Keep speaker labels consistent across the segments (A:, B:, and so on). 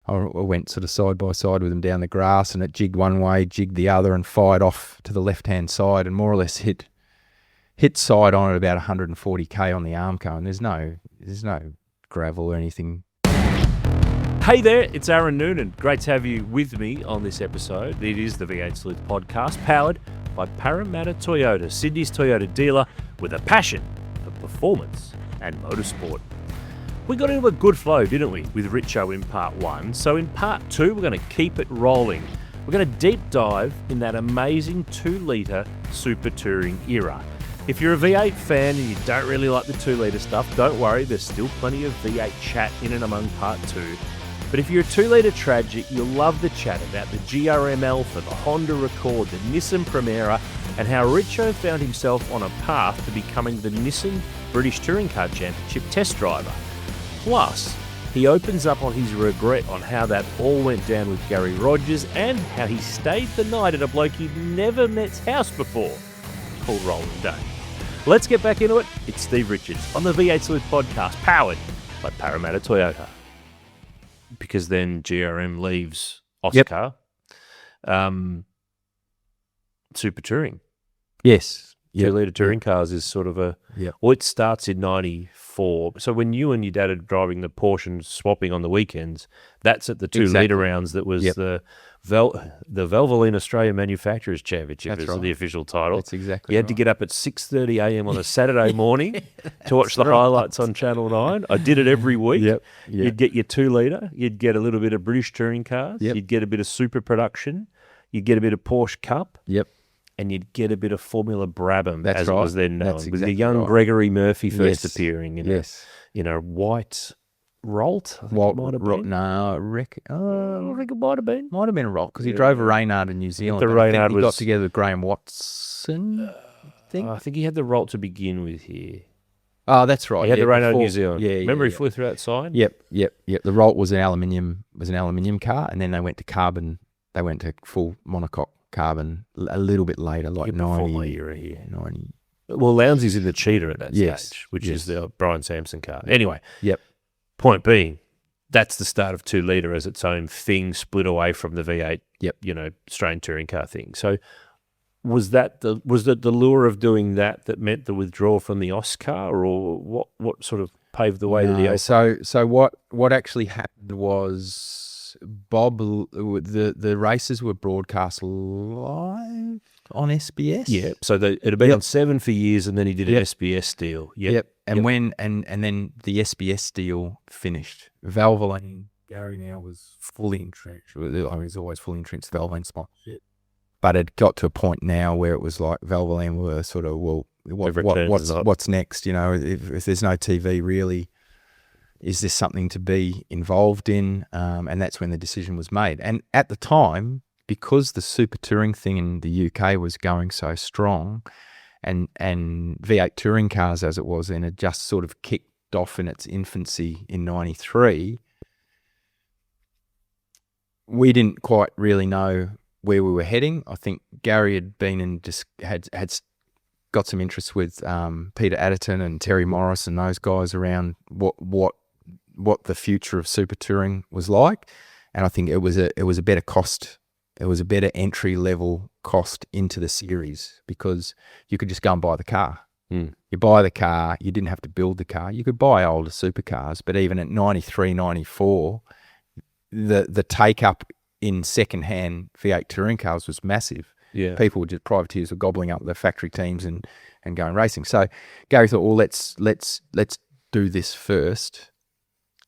A: I went sort of side by side with him down the grass, and it jigged one way, jigged the other, and fired off to the left-hand side, and more or less hit side on at about 140k on the Armco, and there's no gravel or anything.
B: Hey there, it's Aaron Noonan. Great to have you with me on this episode. It is the V8 Sleuth Podcast, powered by Parramatta Toyota, Sydney's Toyota dealer with a passion for performance and motorsport. We got into a good flow, didn't we, with Richo in part 1. So in part 2, we're going to keep it rolling. We're going to deep dive in that amazing 2-litre Super Touring era. If you're a V8 fan and you don't really like the 2-litre stuff, don't worry, there's still plenty of V8 chat in and among part 2. But if you're a 2-litre tragic, you'll love the chat about the GRM Alfa, the Honda Accord, the Nissan Primera, and how Richo found himself on a path to becoming the Nissan British Touring Car Championship test driver. Plus, he opens up on his regret on how that all went down with Garry Rogers and how he stayed the night at a bloke he'd never met's house before, called Roland Dane. Let's get back into it. It's Steve Richards on the V8 Sleuth Podcast, powered by Parramatta Toyota. Because then GRM leaves Oscar. Super Touring.
A: Yes.
B: 2-litre touring cars is sort of a... Well, it starts in 94. So when you and your dad are driving the Porsche and swapping on the weekends, that's at the 2-litre rounds that was the Valvoline Australia Manufacturers Championship. That's right. The official title.
A: That's exactly
B: You had to get up at 6:30 a.m. on a Saturday morning to watch the highlights on Channel 9. I did it every week. You'd get your 2-litre. You'd get a little bit of British touring cars. You'd get a bit of super production. You'd get a bit of Porsche Cup. And you'd get a bit of Formula Brabham, as it was then known, with the young Gregory Murphy first appearing in a white Rolt. I think it might have been.
A: Might have been a Rolt, because he drove a Reynard in New Zealand. He got together with Graham Watson,
B: I think he had the Rolt to begin with here.
A: Oh, that's right.
B: He had the Reynard in New Zealand. Remember he
A: flew
B: flew through that sign?
A: Yep. The Rolt was an aluminium car, and then they went to carbon. They went to full monocoque carbon a little bit later, like 90.
B: Era here.
A: 90.
B: Well, Lowndesy's in the Cheetah at that stage, which is the Brian Sampson car. Anyway,
A: Yep.
B: Point being, that's the start of 2-litre as its own thing, split away from the V8, Australian touring car thing. So was that the lure of doing that meant the withdrawal from the Oscar, or what sort of paved the way to the Oscar?
A: So what actually happened was Bob, the races were broadcast live on SBS.
B: Yeah, so it had been on 7 for years, and then he did an SBS deal.
A: And then the SBS deal finished. Valvoline, Garry now was fully entrenched. I was always fully entrenched Valvoline sponsorship, but it got to a point now where it was like Valvoline were sort of, well, what's next? If there's no TV really. Is this something to be involved in? And that's when the decision was made. And at the time, because the super touring thing in the UK was going so strong, and V8 touring cars as it was then had just sort of kicked off in its infancy in 93, we didn't quite really know where we were heading. I think Garry had been had got some interest with Peter Adderton and Terry Morris and those guys around what the future of super touring was like, and I think it was a better cost. It was a better entry level cost into the series, because you could just go and buy the car. You buy the car, you didn't have to build the car. You could buy older supercars, but even at 93, 94, the take up in second hand V8 touring cars was massive. People privateers were gobbling up the factory teams and going racing. So Garry thought, well, let's do this first.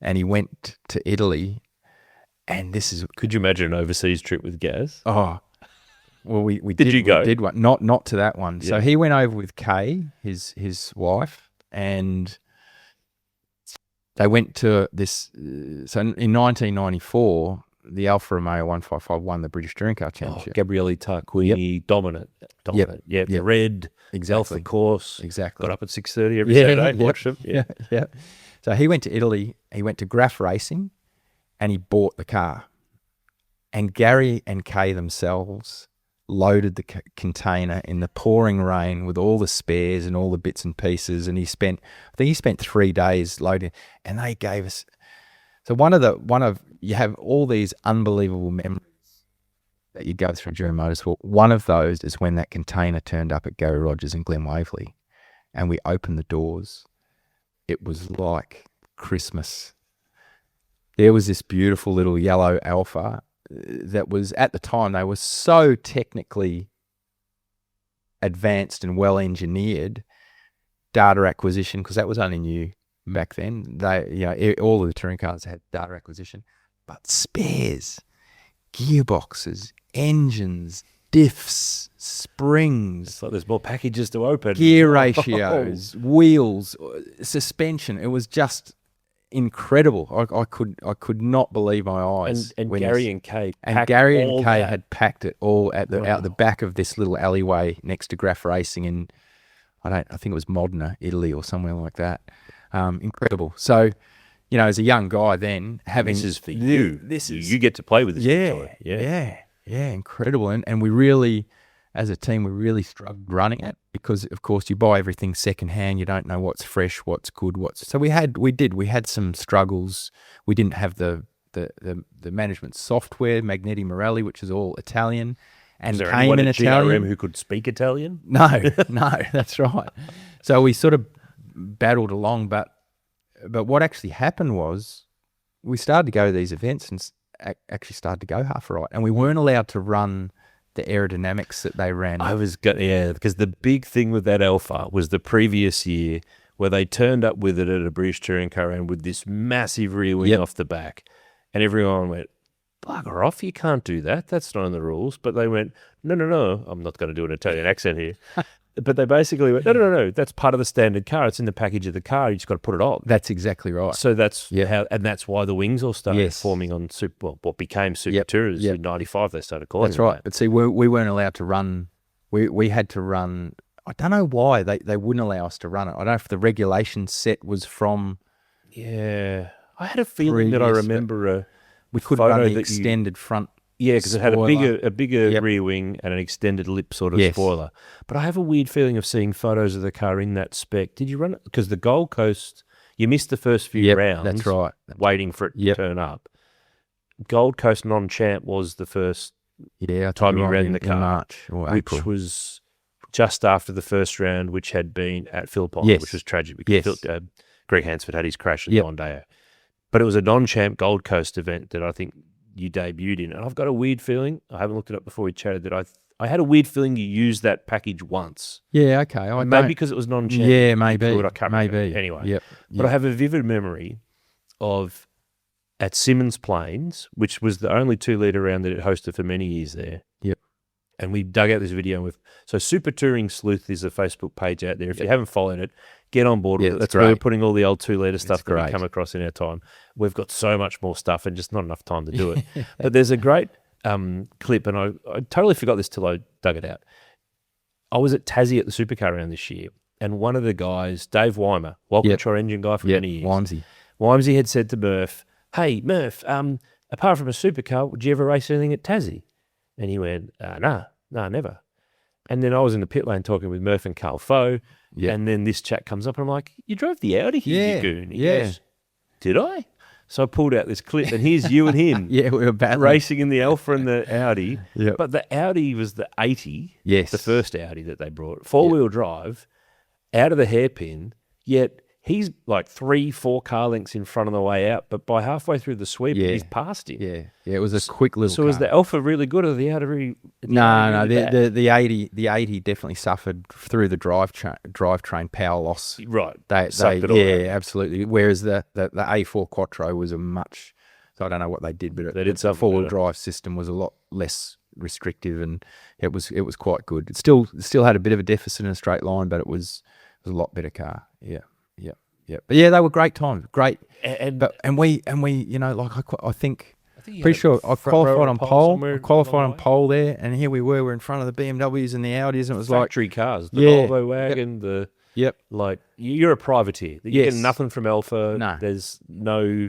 A: And he went to Italy, and this is...
B: Could you imagine an overseas trip with Gaz?
A: Oh, well, we
B: did you go?
A: We did one, not to that one. Yeah. So he went over with Kay, his wife, and they went to this... So in 1994, the Alfa Romeo 155 won the British Touring Car Championship.
B: Gabriele Tarquini, dominant. Yep. The red, Alfa course.
A: Exactly.
B: Got up at 6:30 every Saturday, watched them.
A: Yeah. So he went to Italy, he went to Graf Racing, and he bought the car. And Garry and Kay themselves loaded the container in the pouring rain with all the spares and all the bits and pieces. And I think he spent 3 days loading, and they gave us So you have all these unbelievable memories that you go through during motorsport. One of those is when that container turned up at Garry Rogers in Glen Waverley, and we opened the doors. It was like Christmas. There was this beautiful little yellow Alfa that was, at the time, they were so technically advanced and well engineered. Data acquisition, because that was only new back then. All of the touring cars had data acquisition, but spares, gearboxes, engines, diffs, springs.
B: It's like there's more packages to open.
A: Gear ratios, wheels, suspension. It was just incredible. I could not believe my eyes.
B: And Garry and Kay
A: had packed it all out the back of this little alleyway next to Graf Racing in, I think it was Modena, Italy, or somewhere like that. Incredible. So, as a young guy then, having
B: this is for you. You get to play with this.
A: Yeah, incredible. And we really, as a team, we really struggled running it because, of course, you buy everything secondhand. You don't know what's fresh, what's good, so we had some struggles. We didn't have the management software, Magneti Morelli, which is all Italian, and
B: there
A: came in Italian.
B: GRM who could speak Italian?
A: No, that's right. So we sort of battled along, but what actually happened was we started to go to these events and actually started to go half right, and we weren't allowed to run the aerodynamics that they ran.
B: Because the big thing with that Alfa was the previous year where they turned up with it at a British touring car and with this massive rear wing off the back, and everyone went, bugger off, you can't do that. That's not in the rules. But they went, no, I'm not going to do an Italian accent here. But they basically went, no, that's part of the standard car. It's in the package of the car. You just got to put it on.
A: That's exactly right.
B: So that's how, and that's why the wings all started forming on what became Super Tourers in '95. They started calling.
A: That's right. But see, we weren't allowed to run. We had to run. I don't know why they wouldn't allow us to run it. I don't know if the regulation set was from.
B: Yeah, I had a feeling that I remember
A: we couldn't run the extended front.
B: Yeah, because it had a bigger rear wing and an extended lip sort of spoiler. But I have a weird feeling of seeing photos of the car in that spec. Did you run it? Because the Gold Coast, you missed the first few rounds.
A: That's right.
B: Waiting for it to turn up. Gold Coast non-champ was the first time you ran the car,
A: in March or April,
B: which was just after the first round, which had been at Philippine, which was tragic because Greg Hansford had his crash at Mondeo. But it was a non-champ Gold Coast event that I think you debuted in. And I've got a weird feeling, I haven't looked it up before we chatted, that I had a weird feeling you used that package once.
A: Yeah, okay.
B: Maybe because it was non-champ.
A: Yeah, maybe.
B: I can't remember. Anyway.
A: Yep.
B: But I have a vivid memory of at Simmons Plains, which was the only 2-litre round that it hosted for many years there.
A: Yep.
B: And we dug out this video so Super Touring Sleuth is a Facebook page out there. If you haven't followed it, get on board with it. That's where we're putting all the old 2-litre stuff that we come across in our time. We've got so much more stuff and just not enough time to do it. But there's a great clip, and I totally forgot this till I dug it out. I was at Tassie at the Supercar round this year, and one of the guys, Dave Weimer, Walkinshaw engine guy for many years. Wimsey had said to Murph, "Hey, Murph, apart from a supercar, would you ever race anything at Tassie?" And he went, nah, never. And then I was in the pit lane talking with Murph and Carl Foe, and then this chat comes up, and I'm like, "You drove the Audi here, you goon." He goes, "Did I?" So I pulled out this clip, and here's you and him
A: we were battling.
B: Racing in the Alfa and the Audi.
A: Yep.
B: But the Audi was the 80,
A: the
B: first Audi that they brought, four-wheel drive, out of the hairpin, yet he's like 3-4 car lengths in front on the way out, but by halfway through the sweep, he's past him.
A: Yeah, it was a quick little car.
B: Was the Alfa really good or the Audi
A: No, the 80 definitely suffered through the drivetrain power loss.
B: Right.
A: They absolutely. Whereas the A4 Quattro was so I don't know what they did, but the four-wheel drive system was a lot less restrictive, and it was quite good. It still had a bit of a deficit in a straight line, but it was a lot better car. Yeah. But yeah, they were great times. Great. And we I think pretty sure I qualified on pole. I qualified on pole there, and here we were in front of the BMWs and the Audis, and it was
B: factory cars, the Volvo wagon, like you're a privateer. You're getting nothing from Alfa.
A: No.
B: There's no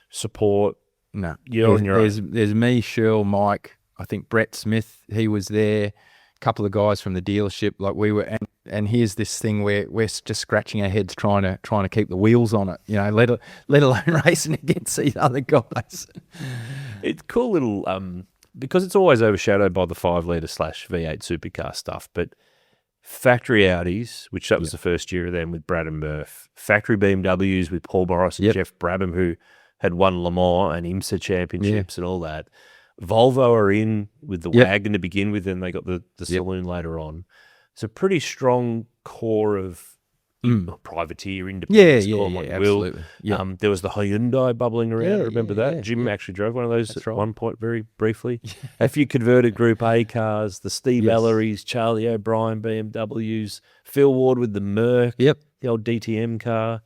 B: support.
A: No.
B: You're on your own.
A: There's me, Shirl, Mike, I think Brett Smith, he was there. couple of guys from the dealership, like we were, and here's this thing where we're just scratching our heads trying to keep the wheels on it, let alone racing against these other guys.
B: It's cool little, because it's always overshadowed by the 5-litre / V8 supercar stuff, but factory Audis, which that was the first year of them with Brad and Murph, factory BMWs with Paul Morris and Jeff Brabham, who had won Le Mans and IMSA championships and all that. Volvo are in with the wagon to begin with, and they got the saloon later on. It's a pretty strong core of privateer, independence.
A: Absolutely.
B: There was the Hyundai bubbling around. Remember that? Jim actually drove one of those at one point very briefly. A few converted Group A cars, the Steve Ellerys, Charlie O'Brien BMWs, Phil Ward with the Merc, the old DTM car.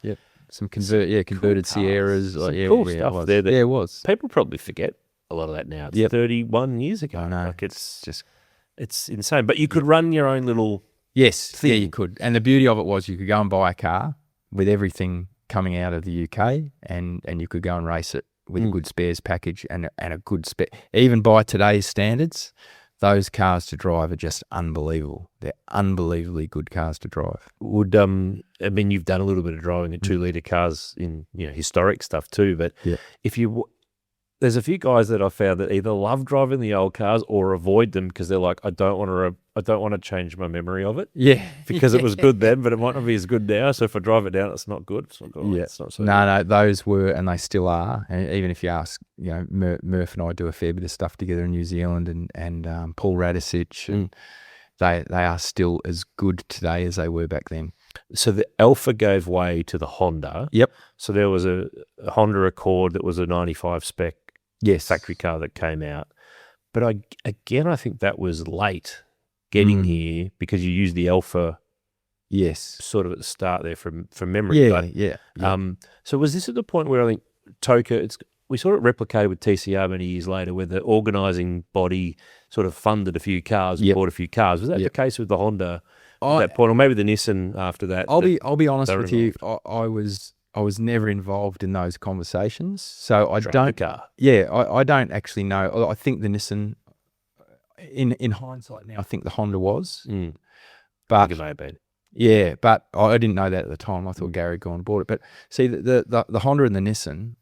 A: Some converted
B: cool
A: Sierras.
B: Cool stuff there.
A: It was.
B: People probably forget a lot of that now. It's 31 years ago.
A: I know.
B: Like it's insane. But you could run your own little thing.
A: Yeah, you could. And the beauty of it was you could go and buy a car with everything coming out of the UK, and you could go and race it with a good spares package and a good spare. Even by today's standards, those cars to drive are just unbelievable. They're unbelievably good cars to drive.
B: Would I mean, you've done a little bit of driving in 2-litre cars in historic stuff too, but if you there's a few guys that I found that either love driving the old cars or avoid them because they're like, I don't want to change my memory of it. Because it was good then, but it might not be as good now. So if I drive it down, it's not good. It's not good. It's not so good.
A: No, those were, and they still are. And even if you ask, Murph and I do a fair bit of stuff together in New Zealand, and Paul Radisich, and they are still as good today as they were back then.
B: So the Alfa gave way to the Honda. So there was a Honda Accord that was a 95 spec. Factory car that came out. But I think that was late getting here because you used the Alfa sort of at the start there from memory. So was this at the point where I think Toka, we sort of replicated with TCR many years later where the organising body sort of funded a few cars and bought a few cars. Was that the case with the Honda at that point, or maybe the Nissan after that?
A: I'll be honest with you. I was never involved in those conversations, so I don't. I don't actually know. I think the Nissan, in hindsight now, I think the Honda was, but
B: it may have been.
A: Yeah, but I didn't know that at the time. I thought Garry had gone and bought it. But see, the Honda and the Nissan.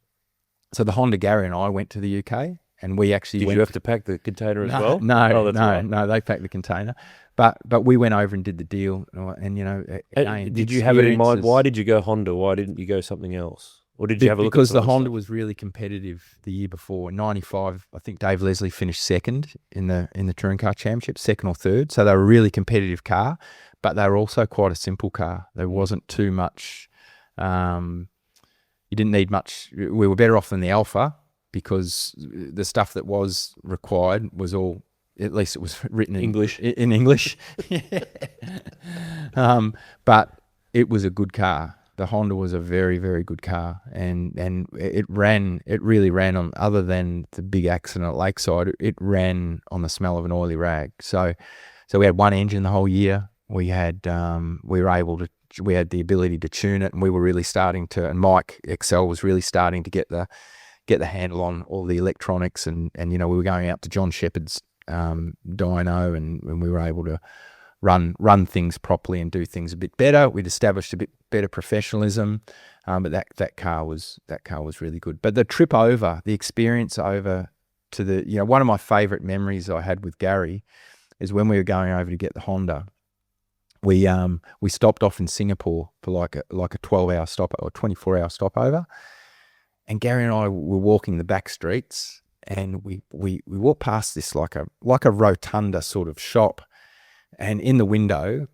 A: So the Honda, Garry and I went to the UK, and we actually
B: Did you have to pack the container as well?
A: No, they packed the container. But we went over and did the deal, and again,
B: did you have it in mind? Why did you go Honda? Why didn't you go something else? Or did you have a look?
A: Because the Honda was really competitive the year before. In '95, I think Dave Leslie finished second in the Touring Car Championship, second or third. So they were a really competitive car, but they were also quite a simple car. There wasn't too much. You didn't need much. We were better off than the Alfa because the stuff that was required was all. At least it was written in English. But it was a good car. The Honda was a very, very good car, and it really ran on, other than the big accident at Lakeside, it ran on the smell of an oily rag. So we had one engine the whole year. We had we had the ability to tune it, and we were really starting to, and Mike Excel was really starting to get the handle on all the electronics, and we were going out to John Shepherd's dyno, and we were able to run things properly and do things a bit better. We'd established a bit better professionalism, but that car was really good. But the trip over, the experience over to the, one of my favourite memories I had with Garry is when we were going over to get the Honda. We stopped off in Singapore for like a 12-hour stop or 24-hour stopover, and Garry and I were walking the back streets. And we walked past this like a rotunda sort of shop, and in the window,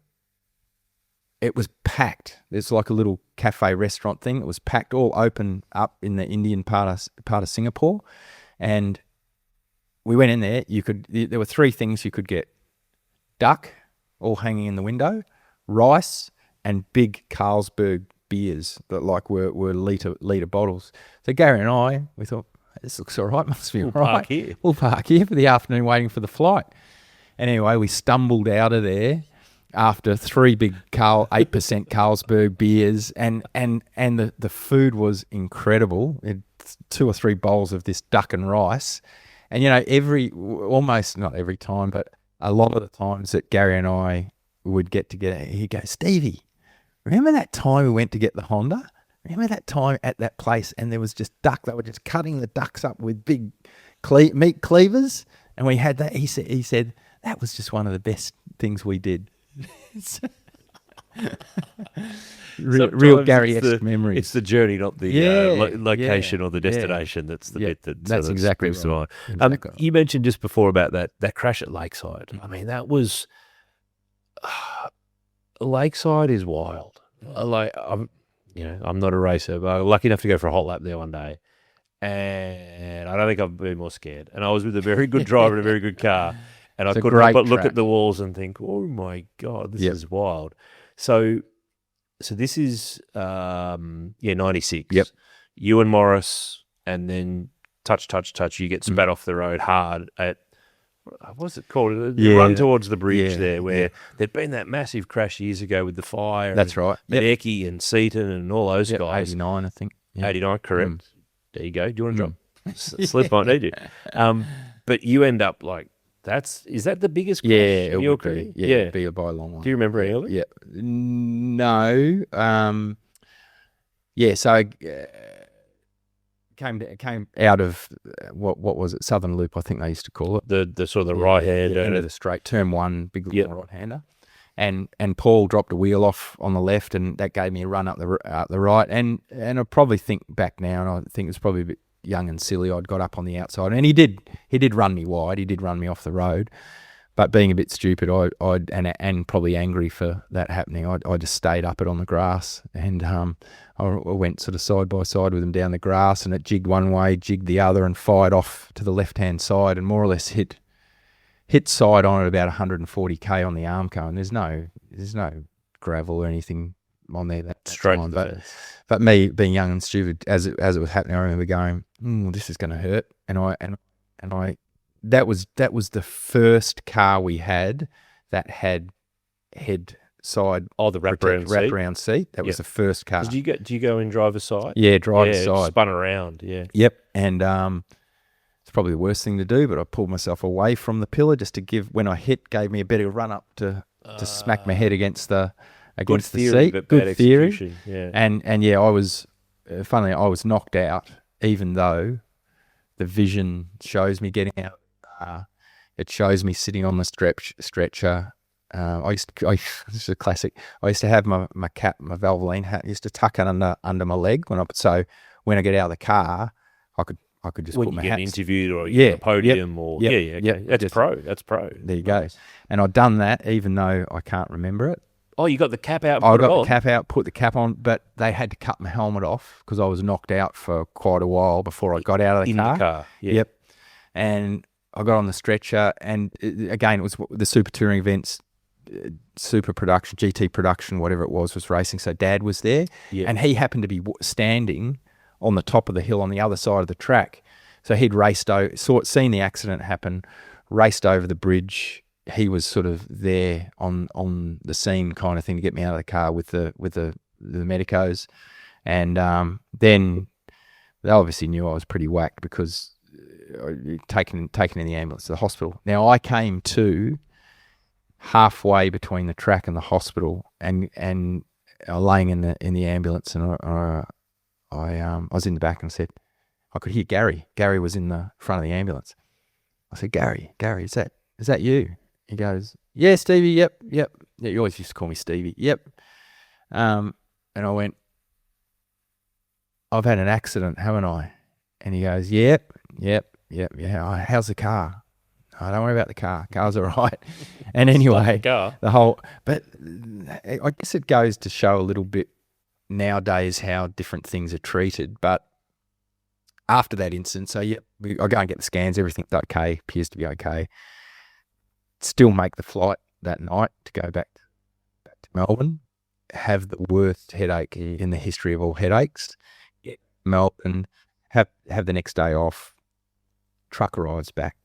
A: it was packed. There's like a little cafe restaurant thing. It was packed, all open up in the Indian part of Singapore, and we went in there. There were three things you could get: duck, all hanging in the window, rice, and big Carlsberg beers that were liter bottles. So Garry and I, we thought, this looks all right, must be all right. We'll park here for the afternoon waiting for the flight. And anyway, we stumbled out of there after three big 8% Carlsberg beers, and the food was incredible. It's 2 or 3 bowls of this duck and rice. And, almost not every time, but a lot of the times that Gary and I would get together, he'd go, Stevie, remember that time we went to get the Honda? Remember that time at that place and there was just duck, they were just cutting the ducks up with big meat cleavers, and we had that. He said that was just one of the best things we did. real Gary-esque memories.
B: It's the journey, not the location or the destination. That's the bit that's
A: exactly right. Exactly.
B: You mentioned just before about that crash at Lakeside. I mean, that was Lakeside is wild. I'm not a racer, but I was lucky enough to go for a hot lap there one day. And I don't think I've been more scared. And I was with a very good driver and a very good car. And I couldn't help but look at the walls and think, oh my God, this is wild. So this is 96.
A: Yep.
B: You and Morris, and then touch. You get spat off the road hard at, what's it called? Run towards the bridge there, where there'd been that massive crash years ago with the fire.
A: That's right.
B: Becky and Seaton and all those guys.
A: 89, I think. Yep.
B: 89, correct. There you go. Do you want to drop? Slip on, need you? But you end up like, is that the biggest crash in your career?
A: It'd be by a long one.
B: Do you remember any of it?
A: Yeah. No. So came out of what was it? Southern Loop, I think they used to call it.
B: The sort of the right hand
A: end of the straight, turn one, big right hander. And Paul dropped a wheel off on the left, and that gave me a run up the right. And I probably think back now, and I think it was probably a bit young and silly. I'd got up on the outside, and he did run me wide. He did run me off the road. But being a bit stupid, and probably angry for that happening, I just stayed up it on the grass, and I went sort of side by side with him down the grass, and it jigged one way, jigged the other, and fired off to the left hand side, and more or less hit side on at about 140k on the arm cone. There's no gravel or anything on there that
B: straight
A: time. But me being young and stupid as it was happening, I remember going, this is going to hurt. And I that was the first car we had that had head side
B: the wraparound seat.
A: That was the first car.
B: Do you go in driver's side?
A: Yeah, driver's side.
B: Spun around. Yeah.
A: Yep. And it's probably the worst thing to do, but I pulled myself away from the pillar just to gave me a better run up to smack my head against the seat.
B: Good theory. Yeah.
A: And I was I was knocked out, even though the vision shows me getting out. It shows me sitting on the stretcher. This is a classic. I used to have my cap, my Valvoline hat, used to tuck it under my leg so when I get out of the car, I could just put my hat.
B: When you get interviewed or you're on a podium okay. That's pro.
A: There you go. And I'd done that even though I can't remember it.
B: Oh, you got the cap out?
A: I got the cap out, put the cap on, but they had to cut my helmet off because I was knocked out for quite a while before I got out of the car.
B: In the car, yeah.
A: Yep. And I got on the stretcher, and again, it was the Super Touring events, Super Production, GT Production, whatever it was racing. So Dad was there, and he happened to be standing on the top of the hill on the other side of the track. So he'd raced over, seen the accident happen, raced over the bridge. He was sort of there on the scene kind of thing to get me out of the car with the medicos. And then they obviously knew I was pretty whacked because taken in the ambulance to the hospital. Now I came to halfway between the track and the hospital, and laying in the ambulance, and I was in the back and said, I could hear Gary. Gary was in the front of the ambulance. I said, Gary, is that you? He goes, yeah, Stevie, yep. Yeah, you always used to call me Stevie, yep. And I went, I've had an accident, haven't I? And he goes, yep. Yeah. How's the car? Oh, don't worry about the car. Car's all right. And anyway, but I guess it goes to show a little bit nowadays how different things are treated. But after that incident, I go and get the scans. Everything's okay. Appears to be okay. Still make the flight that night to go back to Melbourne. Have the worst headache in the history of all headaches. Get Melbourne. Have the next day off. Truck arrives back.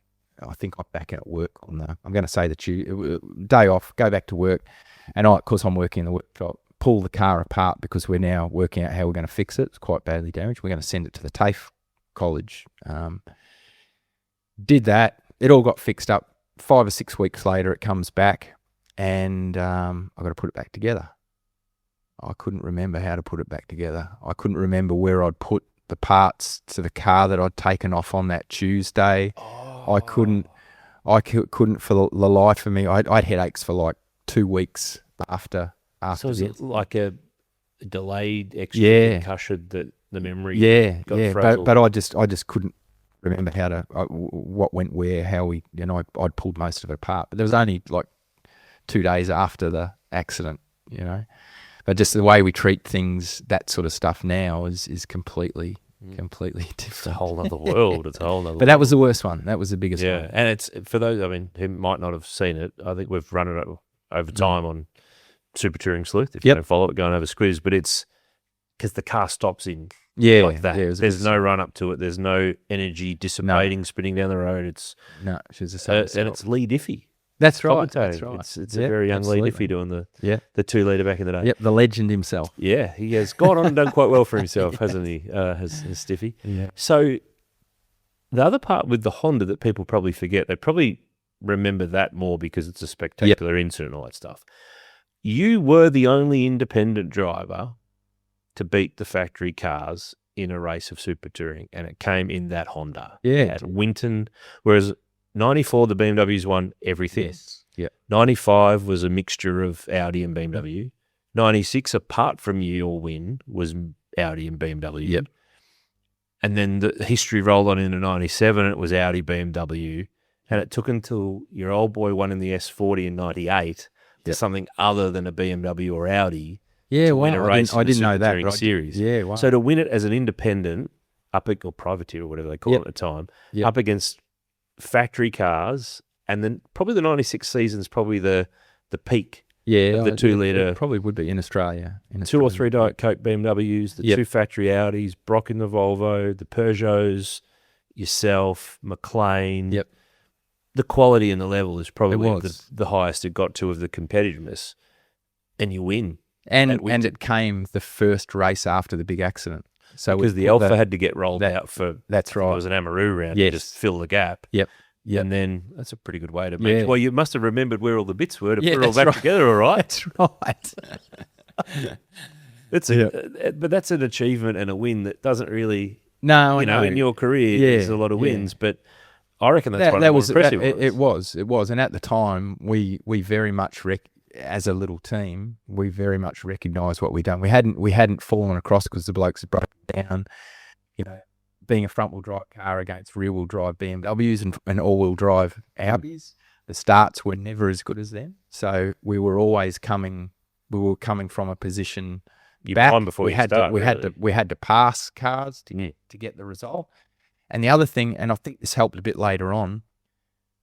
A: I think I'm back at work I'm going to say that day off. Go back to work, and of course I'm working in the workshop. Pull the car apart because we're now working out how we're going to fix it. It's quite badly damaged. We're going to send it to the TAFE college. Did that. It all got fixed up 5 or 6 weeks later, it comes back, and I've got to put it back together. I couldn't remember how to put it back together. I couldn't remember where I'd put the parts to the car that I'd taken off on that Tuesday. I couldn't for the life of me. I had headaches for like 2 weeks after.
B: So is it like a delayed extra concussion that the memory got frazzled?
A: But I just couldn't remember how to what went where, how we, I'd pulled most of it apart. But there was only like 2 days after the accident, But just the way we treat things, that sort of stuff now is completely different.
B: It's a whole other world. It's a whole other.
A: But that was the worst one. That was the biggest one.
B: Yeah, and it's for those who might not have seen it. I think we've run it over time on Super Touring Sleuth. If you don't follow it, go and have a squiz. But it's because the car stops in like that.
A: Yeah,
B: there's no run up to it. There's no energy dissipating, spinning down the road.
A: She's
B: And it's Lee Diffie.
A: That's right. That's right.
B: It's a very young Lee Diffie doing the 2-litre back in the day.
A: Yep, the legend himself.
B: Yeah, he has gone on and done quite well for himself, hasn't he? Has Stiffy.
A: Yeah.
B: So the other part with the Honda that people probably forget, they probably remember that more because it's a spectacular incident and all that stuff. You were the only independent driver to beat the factory cars in a race of Super Touring, and it came in that Honda.
A: Yeah.
B: At Winton, whereas 94, the BMWs won everything.
A: Yes. Yeah.
B: 95 was a mixture of Audi and BMW. 96, apart from your win, was Audi and BMW.
A: Yep.
B: And then the history rolled on into 97, and it was Audi, BMW. And it took until your old boy won in the S40 in 98 for something other than a BMW or Audi.
A: Yeah,
B: to win a race
A: I didn't know that.
B: Touring series.
A: Yeah, wow.
B: So to win it as an independent, or privateer or whatever they call it at the time, up against factory cars, and then probably the 96 season is probably the peak of the 2-litre.
A: It probably would be in Australia.
B: 2 or 3 Diet Coke BMWs, the 2 factory Audis, Brock in the Volvo, the Peugeots, yourself, McLean.
A: Yep.
B: The quality and the level is probably the highest it got to of the competitiveness, and you win.
A: And it came the first race after the big accident. So
B: because the Alfa had to get rolled out for
A: that's right.
B: It was an Amaroo round to just fill the gap.
A: Yep.
B: And then that's a pretty good way to make it. Well, you must have remembered where all the bits were to put it all back
A: right.
B: together, all right?
A: That's right.
B: But that's an achievement and a win that doesn't really,
A: no,
B: in your career, there's a lot of wins, but I reckon that's one of the more impressive ones.
A: It was. And at the time, we very much, as a little team, we very much recognised what we'd done. We hadn't fallen across because the blokes had broken down, being a front-wheel drive car against rear-wheel drive BMWs and all-wheel drive Audis. The starts were never as good as them. So we were always coming from a position back.
B: Before
A: we had to pass cars to get the result. And the other thing, and I think this helped a bit later on,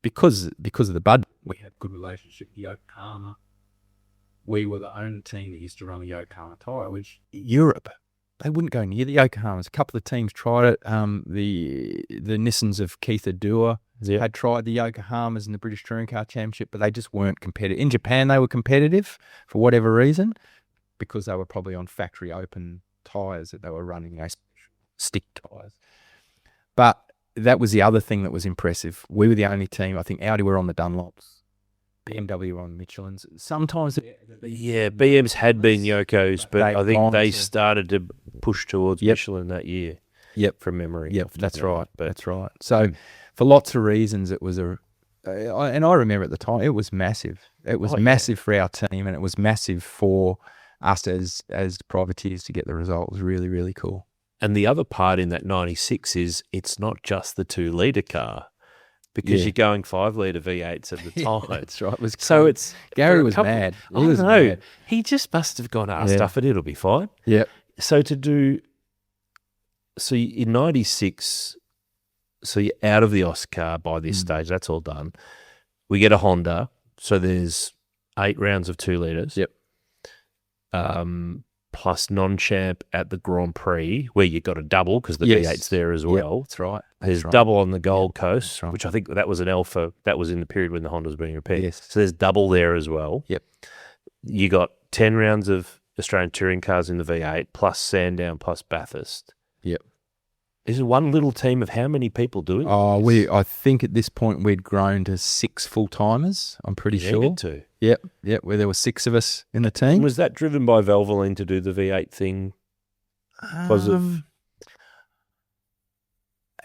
A: because of the budget, we had good relationship with Yokohama. We were the only team that used to run a Yokohama tyre, which Europe, they wouldn't go near the Yokohamas. A couple of teams tried it. The Nissans of Keith Adua had tried the Yokohamas in the British Touring Car Championship, but they just weren't competitive. In Japan, they were competitive for whatever reason, because they were probably on factory open tyres that they were running, stick tyres. But that was the other thing that was impressive. We were the only team. I think Audi were on the Dunlops. BMW were on Michelin's. Sometimes...
B: BMs had been Yokos, but I think they started to push towards Michelin that year.
A: Yep.
B: From memory.
A: Yep, that's right. That's right. So for lots of reasons, it was and I remember at the time, it was massive. It was massive for our team, and it was massive for us as privateers to get the result. It was really, really cool.
B: And the other part in that 96 is it's not just the 2-litre car, because you're going 5-litre V8s at the time.
A: That's right.
B: So
A: Gary was mad.
B: I don't know. He just must have gone, stuff it, it'll be fine.
A: Yep.
B: So in 96, so you're out of the Oscar by this stage. That's all done. We get a Honda. So there's 8 rounds of 2 litres.
A: Yep.
B: Plus non-champ at the Grand Prix, where you got a double because the V8's there as well.
A: Yep, that's right.
B: There's double on the Gold Coast, which I think that was an Alfa. That was in the period when the Honda was being repaired.
A: Yes.
B: So there's double there as well.
A: Yep.
B: You got 10 rounds of Australian touring cars in the V8, plus Sandown, plus Bathurst.
A: Yep.
B: Is it one little team of how many people doing?
A: I think at this point we'd grown to 6 full-timers, I'm pretty sure.
B: Too.
A: Yep, where there were 6 of us in the team.
B: Was that driven by Valvoline to do the V8 thing?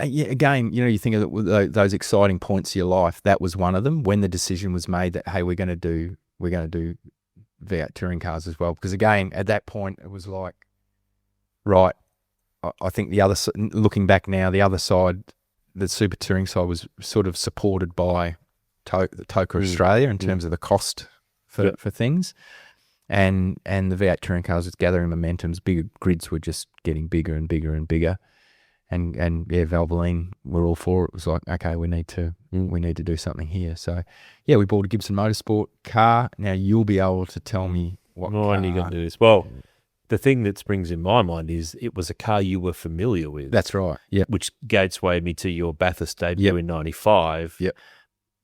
A: Yeah, again, you think of those exciting points of your life. That was one of them when the decision was made that, hey, we're going to do V8 touring cars as well. Because again, at that point, it was like, right. I think looking back now, the other side, the super touring side, was sort of supported by Toka Australia in terms of the cost for things, and the V8 touring cars was gathering momentums. Bigger grids were just getting bigger and bigger and bigger. And Valvoline were all for it. It was like, okay, we need to do something here. So, yeah, we bought a Gibson Motorsport car. Now you'll be able to tell me what car.
B: When are you going to do this? Well, the thing that springs in my mind is it was a car you were familiar with.
A: That's right. Yeah.
B: Which gatewayed me to your Bathurst debut in '95.
A: Yep.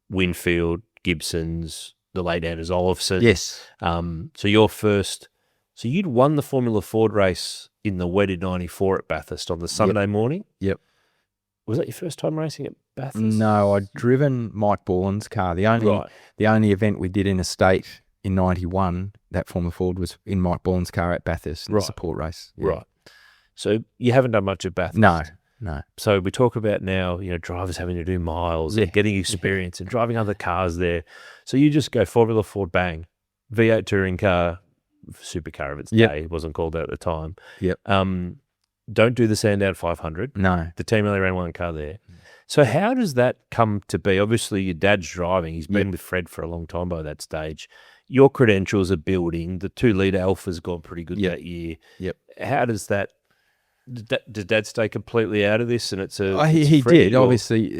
B: Winfield, Gibsons, the lay-downers Olofsson.
A: Yes.
B: So you'd won the Formula Ford race in the wet in '94 at Bathurst on the Sunday morning?
A: Yep.
B: Was that your first time racing at Bathurst?
A: No, I'd driven Mike Borland's car. The only event we did in a state in '91, that Formula Ford, was in Mike Borland's car at Bathurst in the support race. Yeah.
B: Right. So you haven't done much at Bathurst?
A: No.
B: So we talk about now, drivers having to do miles and getting experience and driving other cars there. So you just go Formula Ford, bang, V8 touring car, supercar of its day. It wasn't called that at the time.
A: Yep.
B: Don't do the Sandown 500.
A: No.
B: The team only ran one car there. So how does that come to be? Obviously, your dad's driving. He's been with Fred for a long time by that stage. Your credentials are building. The 2-litre Alfa's gone pretty good that year.
A: Yep.
B: How does that? Did Dad stay completely out of this? And
A: he did, obviously.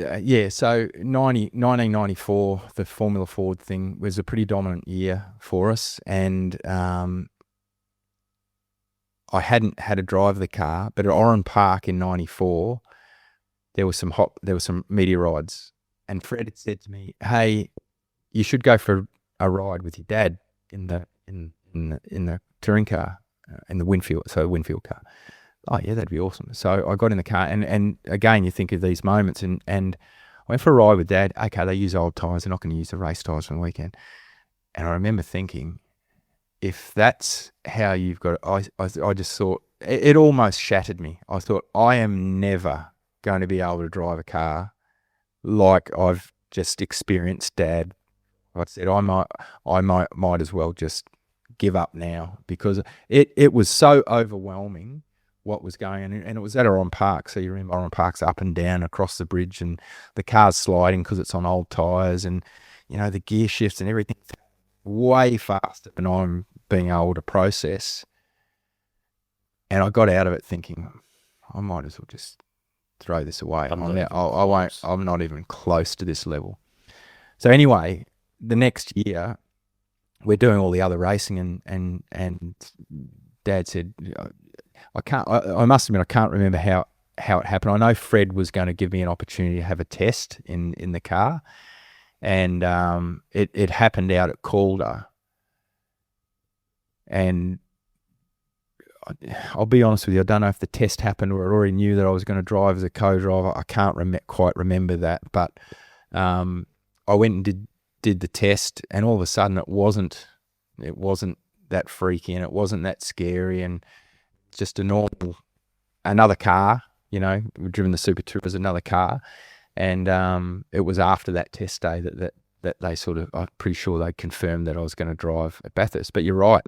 A: So 1994, the Formula Ford thing was a pretty dominant year for us, and I hadn't had a drive of the car, but at Oran Park in '94, there was some media rides, and Fred had said to me, "Hey, you should go for a ride with your dad in the touring car, in the Winfield car." Oh yeah, that'd be awesome. So I got in the car, and again, you think of these moments, and I went for a ride with Dad. Okay, they use old tyres; they're not going to use the race tyres on the weekend. And I remember thinking, if that's how you've got it, I just thought, it almost shattered me. I thought, I am never going to be able to drive a car like I've just experienced Dad. I said, I might as well just give up now, because it was so overwhelming what was going on, and it was at Oran Park. So you remember Oran Park's up and down across the bridge, and the car's sliding because it's on old tyres, and the gear shifts and everything way faster than I'm being able to process. And I got out of it thinking, I might as well just throw this away. I'm not even close to this level. So anyway, the next year we're doing all the other racing, and Dad said, I must admit, I can't remember how it happened. I know Fred was going to give me an opportunity to have a test in the car, and it happened out at Calder. And I'll be honest with you, I don't know if the test happened or I already knew that I was going to drive as a co-driver. I can't quite remember that, but I went and did the test, and all of a sudden it wasn't that freaky, and it wasn't that scary, and just another car, we've driven the Super Tourer as another car. And it was after that test day that they I'm pretty sure they confirmed that I was going to drive at Bathurst. But you're right,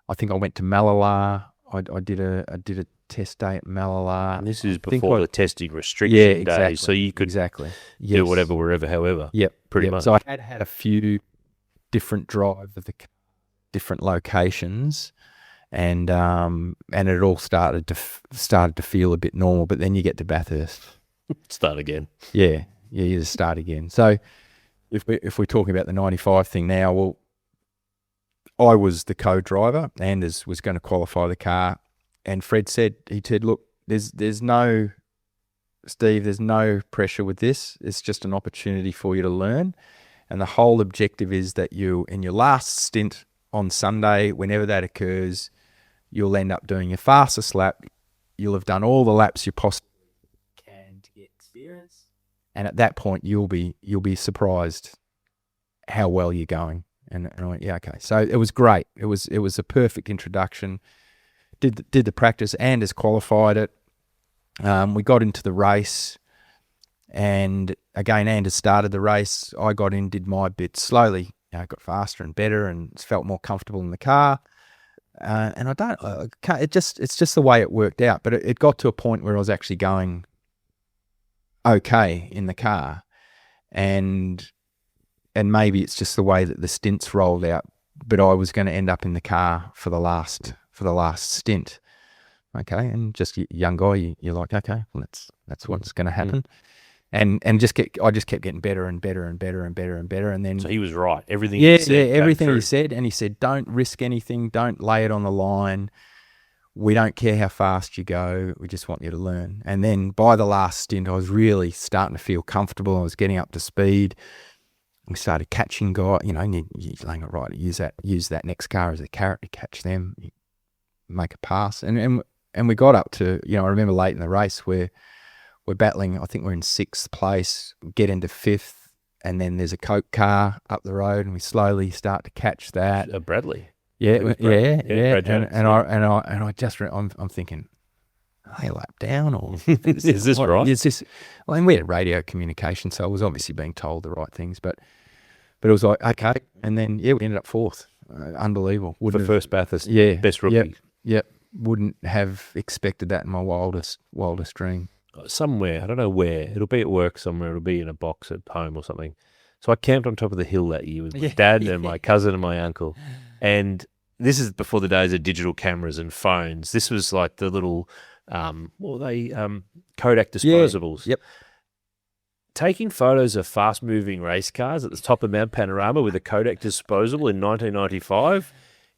A: I think I went to Malala. I did a test day at Malala.
B: And this is before the testing restriction days, so you could do whatever, wherever, however.
A: Yep,
B: pretty much.
A: So I had a few different drives of the different locations, and it all started to feel a bit normal. But then you get to Bathurst,
B: start again.
A: Yeah, you just start again. So if we're talking about the '95 thing now, well, I was the co-driver. Anders was going to qualify the car, and Fred said, look, there's no pressure with this. It's just an opportunity for you to learn, and the whole objective is that you, in your last stint on Sunday, whenever that occurs, you'll end up doing your fastest lap you'll have done all the laps you possibly can to get experience, and at that point you'll be surprised how well you're going. And I went, yeah, okay. So it was great. It was a perfect introduction. Did the practice. Anders qualified it. We got into the race, and again, Anders started the race. I got in, did my bit slowly. Got faster and better, and felt more comfortable in the car. And it's just the way it worked out. But it got to a point where I was actually going okay in the car, and maybe it's just the way that the stints rolled out. But I was going to end up in the car for the last stint. Okay, and just a young guy, you're like, okay, well, that's what's going to happen. And I just kept getting better and better and better and better and better. And then,
B: so he was right. Everything he said.
A: Everything he said. And he said, don't risk anything. Don't lay it on the line. We don't care how fast you go. We just want you to learn. And then by the last stint, I was really starting to feel comfortable. I was getting up to speed. We started catching guys. You're laying it right. Use that next car as a carrot to catch them. Make a pass. And we got up to, I remember late in the race where we're battling, I think we're in 6th place, get into 5th, and then there's a Coke car up the road, and we slowly start to catch that.
B: Bradley.
A: Yeah.
B: Brad Jones,
A: I'm thinking, are they a lap down, or
B: is this right?
A: Is this? Well, and we had radio communication, so I was obviously being told the right things, but it was like, okay, and then we ended up 4th. Unbelievable.
B: First Bathurst, best rookie.
A: Yep. Wouldn't have expected that in my wildest dream.
B: Somewhere, I don't know where. It'll be at work somewhere. It'll be in a box at home or something. So I camped on top of the hill that year with my dad and my cousin and my uncle. And this is before the days of digital cameras and phones. This was like the little, Kodak disposables.
A: Yep.
B: Taking photos of fast-moving race cars at the top of Mount Panorama with a Kodak disposable in 1995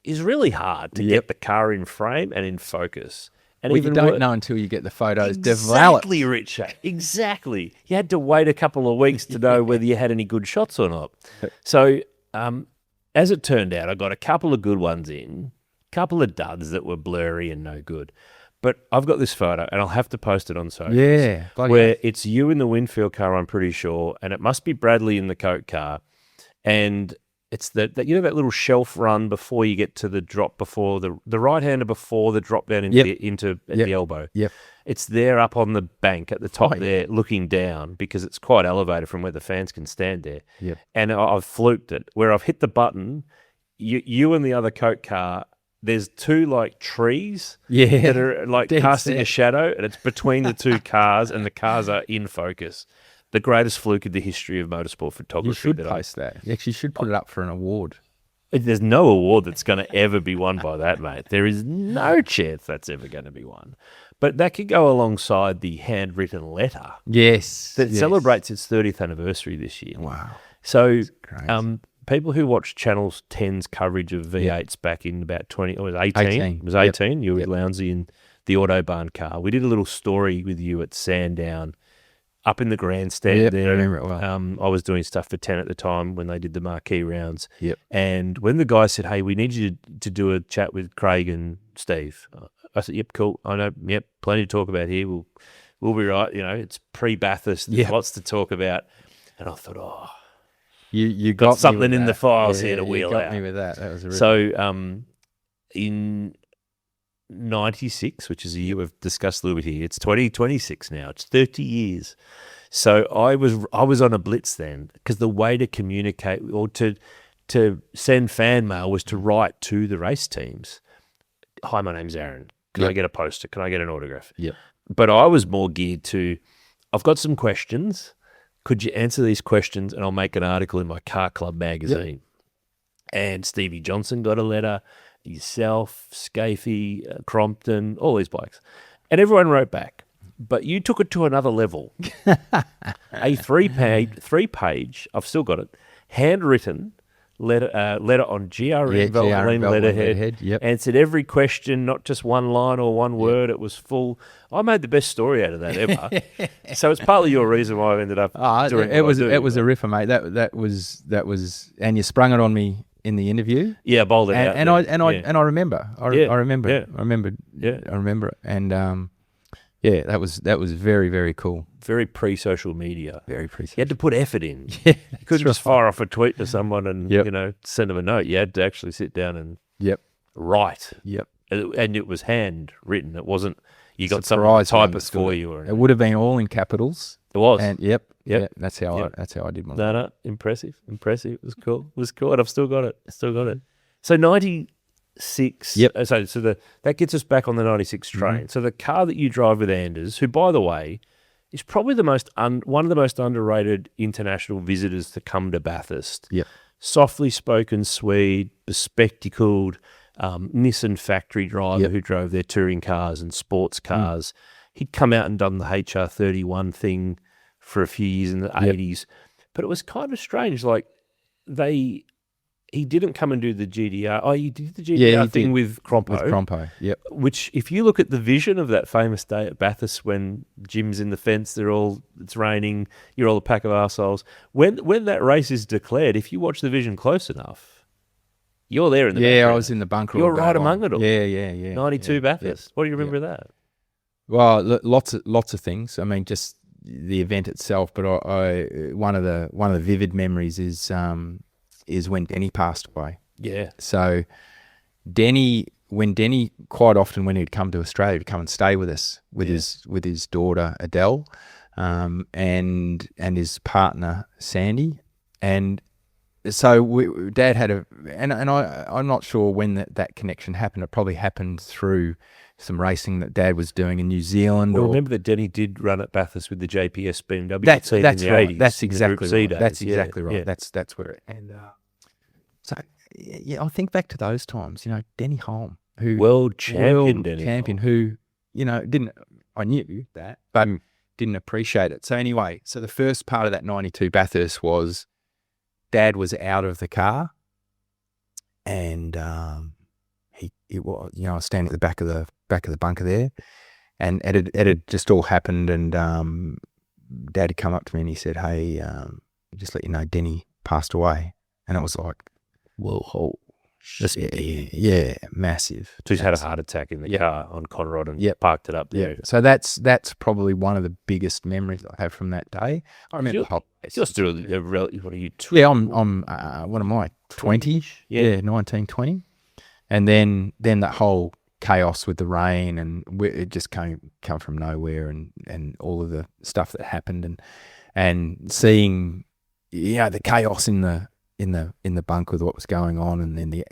B: is really hard to get the car in frame and in focus. And
A: you don't know until you get the photos developed.
B: Exactly, Richard. Exactly. You had to wait a couple of weeks to know whether you had any good shots or not. So, as it turned out, I got a couple of good ones in, a couple of duds that were blurry and no good. But I've got this photo, and I'll have to post it on social.
A: Yeah.
B: Where it's you in the Winfield car, I'm pretty sure, and it must be Bradley in the Coke car. And it's that that little shelf run before you get to the drop, before the right-hander before the drop down into the elbow.
A: Yep.
B: It's there up on the bank at the top there, looking down, because it's quite elevated from where the fans can stand there.
A: Yep.
B: And I've fluked it where I've hit the button. You and the other Coke car. There's 2 like trees that are like casting a shadow, and it's between the 2 cars, and the cars are in focus. The greatest fluke in the history of motorsport photography.
A: You should post that. You actually should put it up for an award.
B: There's no award that's going to ever be won by that, mate. There is no chance that's ever going to be won. But that could go alongside the handwritten letter.
A: Yes.
B: That celebrates its 30th anniversary this year.
A: Wow.
B: So people who watched Channel 10's coverage of V8s back in about 18. It was 18. You were with Lounsey in the Autobahn car. We did a little story with you at Sandown, up in the grandstand there.
A: I remember it well.
B: I was doing stuff for 10 at the time when they did the marquee rounds.
A: Yep.
B: And when the guy said, hey, we need you to do a chat with Craig and Steve, I said, yep, cool. I know, yep, plenty to talk about here. We'll be right. It's pre-Bathurst. There's lots to talk about. And I thought,
A: you got
B: something in the files here to wheel out.
A: You got me with that. That was a
B: so in 96, which is a year we've discussed a little bit here. It's 2026 now. It's 30 years. So I was on a blitz then, because the way to communicate or to send fan mail was to write to the race teams. Hi, my name's Aaron. Can I get a poster? Can I get an autograph?
A: Yep.
B: But I was more geared to, I've got some questions. Could you answer these questions, and I'll make an article in my Car Club magazine. Yep. And Stevie Johnson got a letter. Yourself, Scafey, Crompton, all these blokes. And everyone wrote back. But you took it to another level. A three-page, I've still got it, handwritten letter on GRN Velveteen letterhead.
A: Yep.
B: Answered every question, not just one line or one word. It was full. I made the best story out of that ever. So it's partly your reason why I ended up doing
A: it. It was a ripper, mate. That was, and you sprung it on me in the interview.
B: Yeah, bowled it out.
A: I remember. I remember it. And Yeah, that was very, very cool.
B: Very pre-social media.
A: Very pre.
B: You had to put effort in.
A: Yeah,
B: You couldn't just fire off a tweet to someone and send them a note. You had to actually sit down and write.
A: Yep.
B: And it was handwritten. It wasn't you got some
A: Surprise
B: typist
A: ones,
B: for you. Or
A: It would have been all in capitals.
B: It was.
A: And that's how I did mine.
B: No, impressive. It was cool. And I've still got it. So 96.
A: Yep.
B: So that gets us back on the 96 train. Mm-hmm. So the car that you drive with Anders, who, by the way, is probably the one of the most underrated international visitors to come to Bathurst.
A: Yep.
B: Softly spoken Swede, bespectacled Nissan factory driver who drove their touring cars and sports cars. He'd come out and done the HR31 thing for a few years in the 80s. But it was kind of strange. Like, he didn't come and do the GDR. Oh, he did the GDR thing with Crompo.
A: With Crompo, yep.
B: Which, if you look at the vision of that famous day at Bathurst when Jim's in the fence, it's raining, you're all a pack of arseholes. When that race is declared, if you watch the vision close enough, you're there in the background.
A: I was in the bunker.
B: You're right among it all.
A: Yeah.
B: 92 Bathurst. What do you remember of that?
A: Well, lots of things. I mean, just the event itself. But one of the vivid memories is when Denny passed away. Yeah. So when Denny quite often when he'd come to Australia, he'd come and stay with us with his daughter Adele, and his partner Sandy, and so Dad had I'm not sure when that connection happened. It probably happened through some racing that Dad was doing in New Zealand.
B: Well, remember that Denny did run at Bathurst with the JPS BMW
A: that's
B: team
A: right.
B: in the 80s.
A: That's exactly right.
B: Days.
A: That's exactly right.
B: Yeah.
A: That's where it. And so I think back to those times. Denny Holm, who
B: world champion,
A: who I knew that, but didn't appreciate it. So anyway, the first part of that 92 Bathurst was Dad was out of the car, and I was standing at the back of the bunker there, and it had just all happened, and Dad had come up to me and he said, "Hey, just let you know, Denny passed away," and it was like, whoa, massive.
B: So he's had a heart attack in the car on Conrod and parked it up there.
A: Yeah. So that's probably one of the biggest memories I have from that day. I remember
B: you're still what are you?
A: I'm what am I? 20? Yeah, 19, 20. And then that whole chaos with the rain and it just come from nowhere and all of the stuff that happened and seeing the chaos in the bunker with what was going on, and then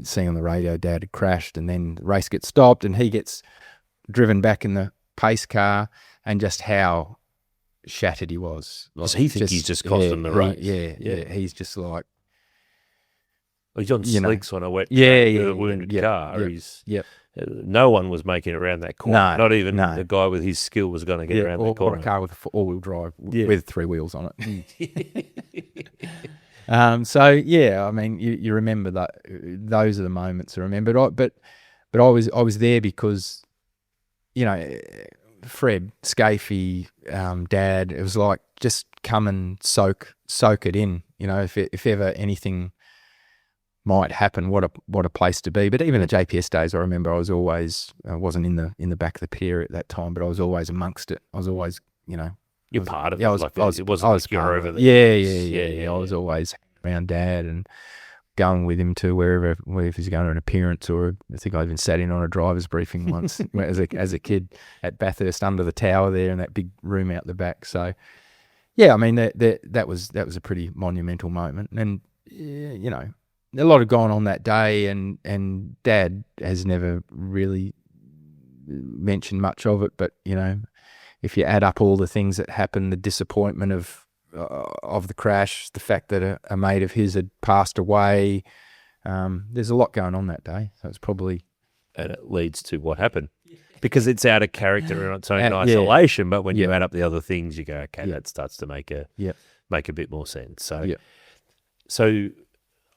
A: seeing on the radio Dad had crashed, and then the race gets stopped and he gets driven back in the pace car, and just how shattered he was.
B: Does he think he's just cost him the race?
A: Yeah. He's just like,
B: he's on slicks on a wet wounded car. No one was making it around that corner. Not even the guy with his skill was going to get around that corner.
A: Or a car with all-wheel drive with 3 wheels on it. I mean, you remember that. Those are the moments I remember. But I was there because, Fred, Scafey, Dad. It was like just come and soak it in. If ever anything might happen, what a place to be. But even the JPS days, I remember I wasn't in the back of the pier at that time, but I was always amongst it. I was always,
B: you're part of it.
A: I
B: was over there.
A: Yeah. I was always around Dad and going with him to wherever he's going to an appearance, or I think I even sat in on a driver's briefing once as a kid at Bathurst under the tower there in that big room out the back. So, yeah, I mean that was a pretty monumental moment, and a lot had gone on that day, and Dad has never really mentioned much of it, but if you add up all the things that happened, the disappointment of the crash, the fact that a mate of his had passed away, there's a lot going on that day. So it's probably...
B: And it leads to what happened. Because it's out of character in its own isolation, but when you add up the other things, you go, okay, that starts to make a bit more sense. So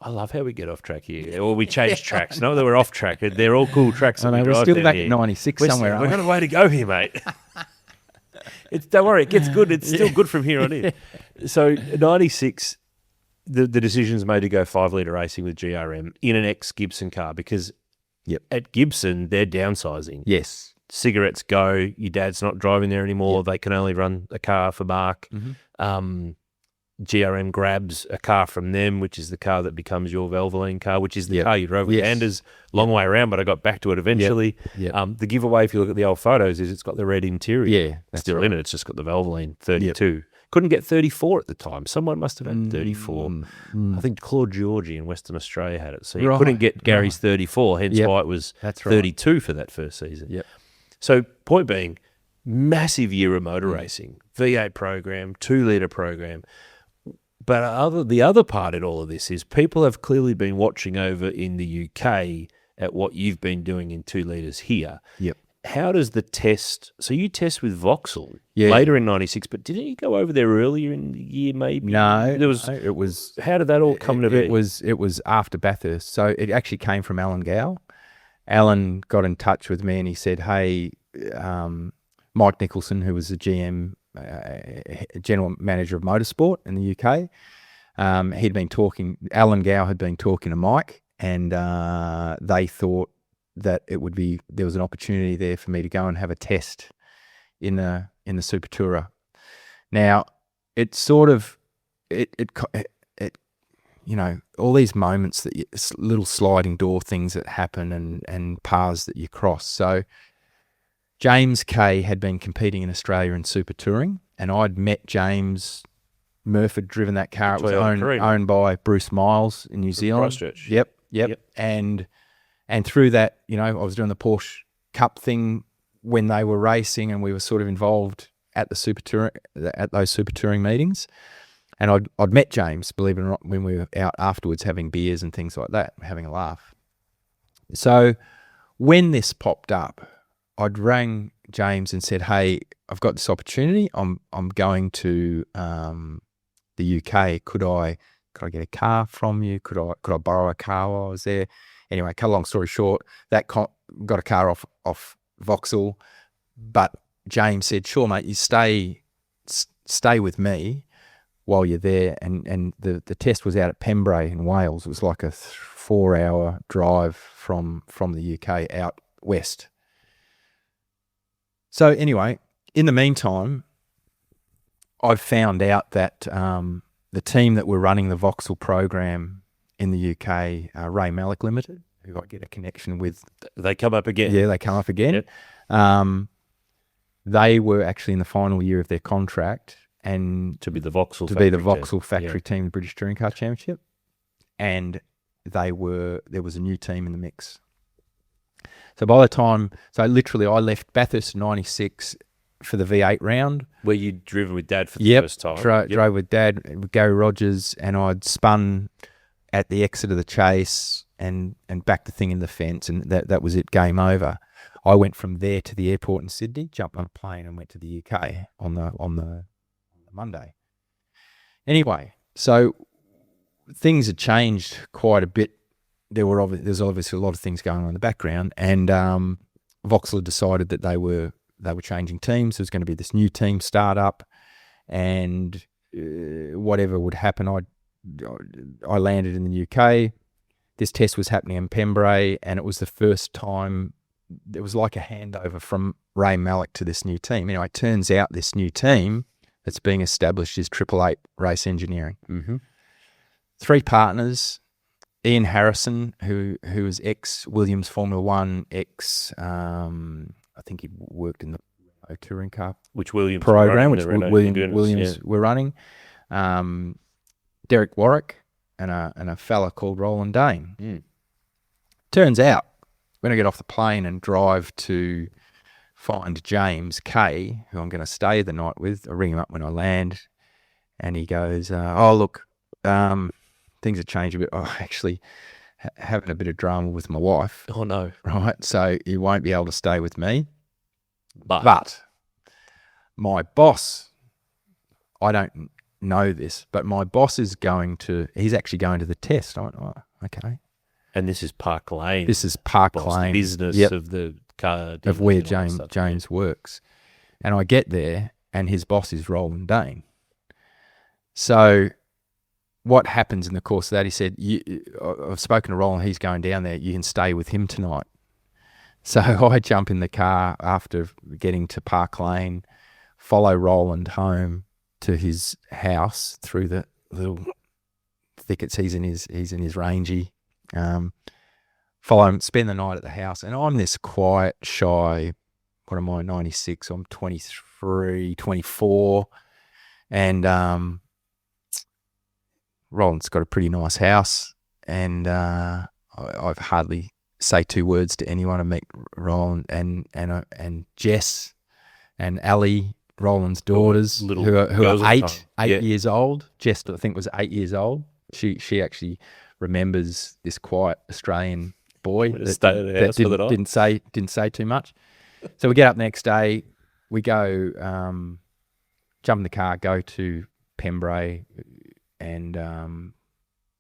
B: I love how we get off track here, or we change tracks. Not that we're off track; they're all cool tracks.
A: We're still back at 96 somewhere.
B: We've got a way to go here, mate. Don't worry, it gets good. It's still good from here on in. So 96, the decision's made to go 5-litre racing with GRM in an ex-Gibson car because at Gibson they're downsizing.
A: Yes.
B: cigarettes go, your dad's not driving there anymore, they can only run a car for Mark. GRM grabs a car from them, which is the car that becomes your Valvoline car, which is the car you drove with Anders. Long way around, but I got back to it eventually. The giveaway, if you look at the old photos, is it's got the red interior.
A: Yeah, that's
B: still in it. It's just got the Valvoline 32. Couldn't get 34 at the time. Someone must have had 34. I think Claude Georgie in Western Australia had it. So you couldn't get Gary's 34, hence why it was 32 for that first season. So point being, massive year of motor racing, V8 program, 2-litre program. But the other part in all of this is people have clearly been watching over in the UK at what you've been doing in 2 litres here. How does the test? So you test with Vauxhall later in '96, but didn't you go over there earlier in the year? Maybe
A: no. It was.
B: How did that all come to be?
A: It was after Bathurst, so it actually came from Alan Gow. Alan got in touch with me and he said, "Hey, Mike Nicholson, who was the GM, general manager of motorsport in the UK, he'd been talking. Alan Gow had been talking to Mike, and they thought that there was an opportunity there for me to go and have a test in the Super Tourer. Now, it's sort of all these moments little sliding door things that happen and paths that you cross. So James Kay had been competing in Australia in Super Touring, and I'd met James. Murph had driven that car. It was owned by Bruce Miles in New Zealand.
B: Christchurch.
A: Yep. And through that, I was doing the Porsche Cup thing when they were racing, and we were sort of involved at those Super Touring meetings. And I'd met James, believe it or not, when we were out afterwards having beers and things like that, having a laugh. So when this popped up, I'd rang James and said, "Hey, I've got this opportunity. I'm going to the UK. Could I get a car from you? Could I borrow a car while I was there?" Anyway, cut a long story short, got a car off Vauxhall, but James said, "Sure, mate, you stay with me while you're there." And the test was out at Pembrey in Wales. It was like a 4-hour drive from the UK out west. So anyway, in the meantime, I've found out that the team that were running the Vauxhall program in the UK, Ray Malik Limited, who I get a connection with.
B: They come up again.
A: Yeah, they come up again. Yep. They were actually in the final year of their contract, and
B: to be the Vauxhall
A: factory team, the British Touring Car Championship, and there was a new team in the mix. So by the time, literally I left Bathurst in '96 for the V8 round.
B: Where you'd driven with Dad for the first time.
A: Drove with Dad, with Garry Rogers, and I'd spun at the exit of the chase and backed the thing in the fence, and that was it, game over. I went from there to the airport in Sydney, jumped on a plane and went to the UK on the Monday. Anyway, so things had changed quite a bit. There's obviously a lot of things going on in the background, and Vauxhall had decided that they were changing teams. There was going to be this new team start up, and whatever would happen, I landed in the UK. This test was happening in Pembrey, and it was the first time. It was like a handover from Ray Malik to this new team. Anyway, it turns out this new team that's being established is 888 Race Engineering. Mm-hmm. 3 partners: Ian Harrison, who was ex-Williams Formula One, I think he worked in the touring car
B: Williams
A: program, which Williams were running. Derek Warwick and a fella called Roland Dane. Turns out, when I get off the plane and drive to find James Kay, who I'm going to stay the night with, I ring him up when I land, and he goes, "Oh, look, things have changed a bit. Oh, actually, having a bit of drama with my wife."
B: Oh, no.
A: Right, so you won't be able to stay with me. But my boss, I don't know this, but my boss he's actually going to the test. I went, "Oh, okay."
B: And this is Park Lane.
A: This is Park Lane.
B: The business of the car.
A: Of where James works. And I get there, and his boss is Roland Dane. So what happens in the course of that, he said, "I've spoken to Roland, he's going down there, you can stay with him tonight." So I jump in the car after getting to Park Lane, follow Roland home to his house through the little thickets. He's in his Rangy. Follow him, spend the night at the house, and I'm this quiet, shy. What am I? 96. I'm 23, 24, and Roland's got a pretty nice house, and I've hardly say two words to anyone. I meet Roland and Jess and Ali, Roland's daughters, who are eight years old. Jess, I think, was 8 years old. She actually remembers this quiet Australian boy that didn't say too much. So we get up the next day, we go jump in the car, go to Pembrey, and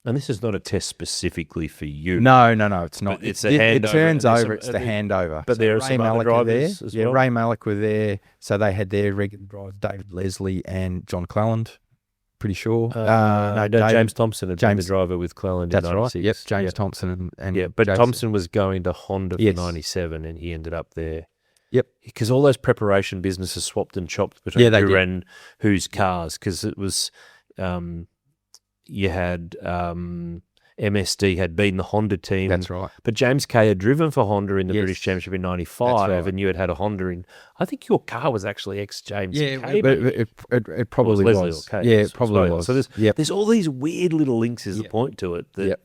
B: this is not a test specifically for you.
A: No, it's not.
B: But it's a handover.
A: It turns over. It's the handover.
B: But there are some other drivers as well.
A: Yeah, Ray Malik were there, so they had their regular drivers, David Leslie and John Cleland. Pretty sure.
B: James Thompson had been the driver with Cleland in 96.
A: That's right. Yep, James Thompson and
B: but
A: Jason.
B: Thompson was going to Honda for 97, and he ended up there.
A: Yep.
B: Because all those preparation businesses swapped and chopped between who ran whose cars, because it was you had MSD had been the Honda team.
A: That's right.
B: But James Kay had driven for Honda in the British Championship in 95, right. And you had a Honda in, I think your car was actually ex-James Kay.
A: But it probably was. It probably was.
B: So there's all these weird little links as a point to it that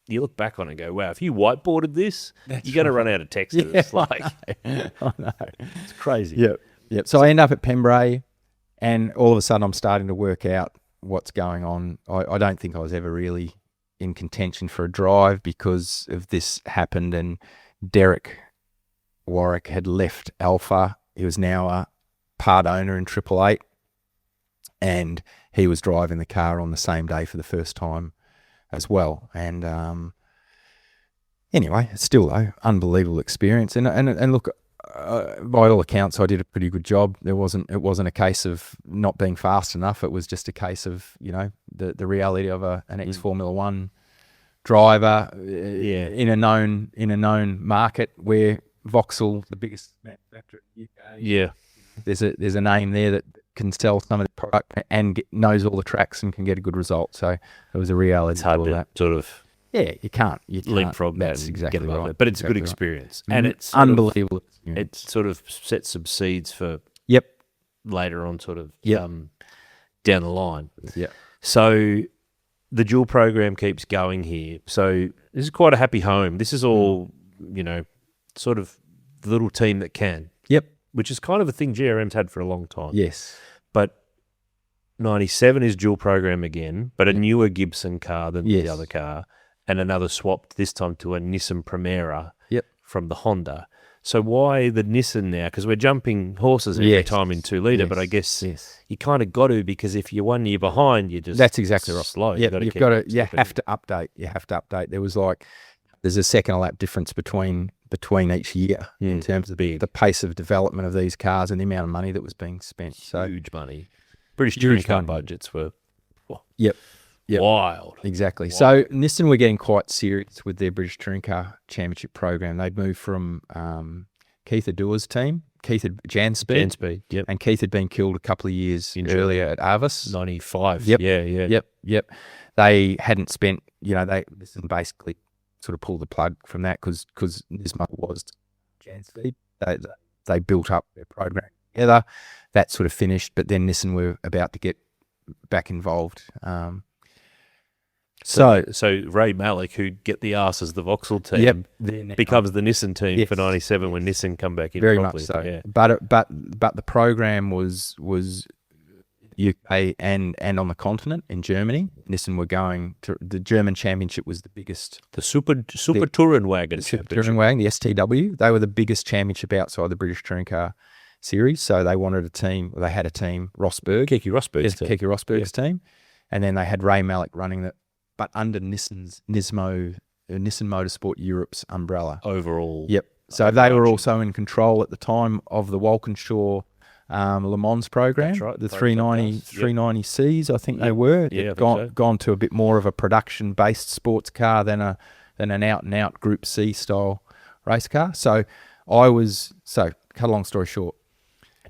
B: you look back on and go, wow, if you whiteboarded this, you're going to run out of text. I know. It's crazy.
A: Yep. So I end up at Pembrey, and all of a sudden I'm starting to work out what's going on. I don't think I was ever really in contention for a drive because of this happened, and Derek Warwick had left Alfa. He was now a part owner in 888, and he was driving the car on the same day for the first time as well. And anyway, still though, unbelievable experience. And look, by all accounts, I did a pretty good job. It wasn't a case of not being fast enough. It was just a case of, the reality of an ex-Formula One driver in a known market where Vauxhall, the biggest manufacturer in the UK, there's a name there that can sell some of the product and knows all the tracks and can get a good result. So it was a reality.
B: It's hard to
A: that.
B: Sort of.
A: Yeah, you can't
B: leapfrog that.
A: That's exactly
B: get
A: right.
B: But it's a good experience, and it's
A: unbelievable.
B: It sort of sets some seeds for later on, sort of down the line.
A: Yeah.
B: So the dual program keeps going here. So this is quite a happy home. This is all sort of the little team that can.
A: Yep.
B: Which is kind of a thing GRM's had for a long time.
A: Yes.
B: But 97 is dual program again, but a newer Gibson car than the other car, and another swapped this time to a Nissan Primera from the Honda. So why the Nissan now? Because we're jumping horses every time in 2 litre, but I guess you kind of got to, because if you're 1 year behind, you're just
A: that's exactly right.
B: Slow.
A: You have to update. You have to update. There's a second lap difference between each year in terms of the pace of development of these cars and the amount of money that was being spent.
B: Huge money. British touring car budgets were wild.
A: Exactly. Wild. So Nissan were getting quite serious with their British Touring Car Championship program. They'd moved from Keith Adua's team. Keith had Janspeed, and Keith had been killed a couple of years earlier at Avis.
B: 95.
A: Yep. They hadn't spent, Nissan basically sort of pulled the plug from that because Nismo was Janspeed. They built up their program together. That sort of finished, but then Nissan were about to get back involved. So
B: Ray Malik, who'd get the arse as the Vauxhall team, becomes the Nissan team for 97 when Nissan come back in.
A: Very
B: properly.
A: Much so. Yeah. But the program was UK and on the continent in Germany. Nissan were going to the German championship was the biggest.
B: The Super Touring Wagon
A: Championship. Touring Wagon, the STW. They were the biggest championship outside the British Touring Car Series. So they wanted a team. They had a team. Keke Rosberg's team, and then they had Ray Malik running it, but under Nissan Motorsport Europe's umbrella
B: overall.
A: Yep. So they were also in control at the time of the Walkinshaw Le Mans program.
B: That's right.
A: The 390Cs, I think they were.
B: Yeah,
A: gone to a bit more of a production-based sports car than an out-and-out Group C style race car. So cut a long story short.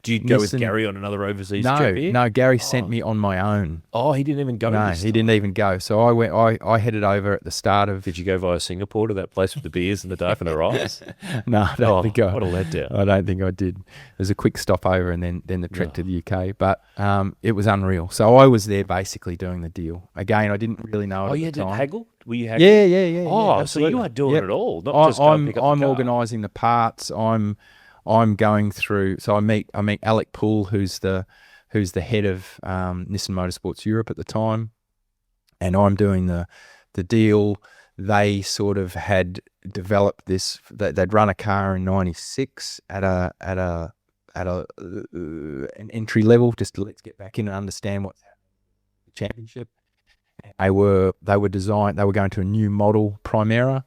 B: Do you go with Garry on another overseas trip here?
A: No, Garry sent me on my own.
B: Oh, he didn't even go.
A: No, he didn't even go. So I went. I headed over at the start of.
B: Did you go via Singapore to that place with the beers and the dough and the rice?
A: No, I don't think I.
B: What a letdown!
A: I don't think I did. It was a quick stopover and then the trek to the UK. But it was unreal. So I was there basically doing the deal. Again, I didn't really know it at the time.
B: Did haggle? Were you haggling?
A: Yeah.
B: Oh, so you are doing it all, not just go pick up the car.
A: I'm organising the parts. I'm going through. So I meet Alec Poole, who's the head of Nissan Motorsports Europe at the time, and I'm doing the deal. They sort of had developed this. They'd run a car in '96 at an entry level, just to let's get back in and understand what's happening in the championship. They were going to a new model Primera,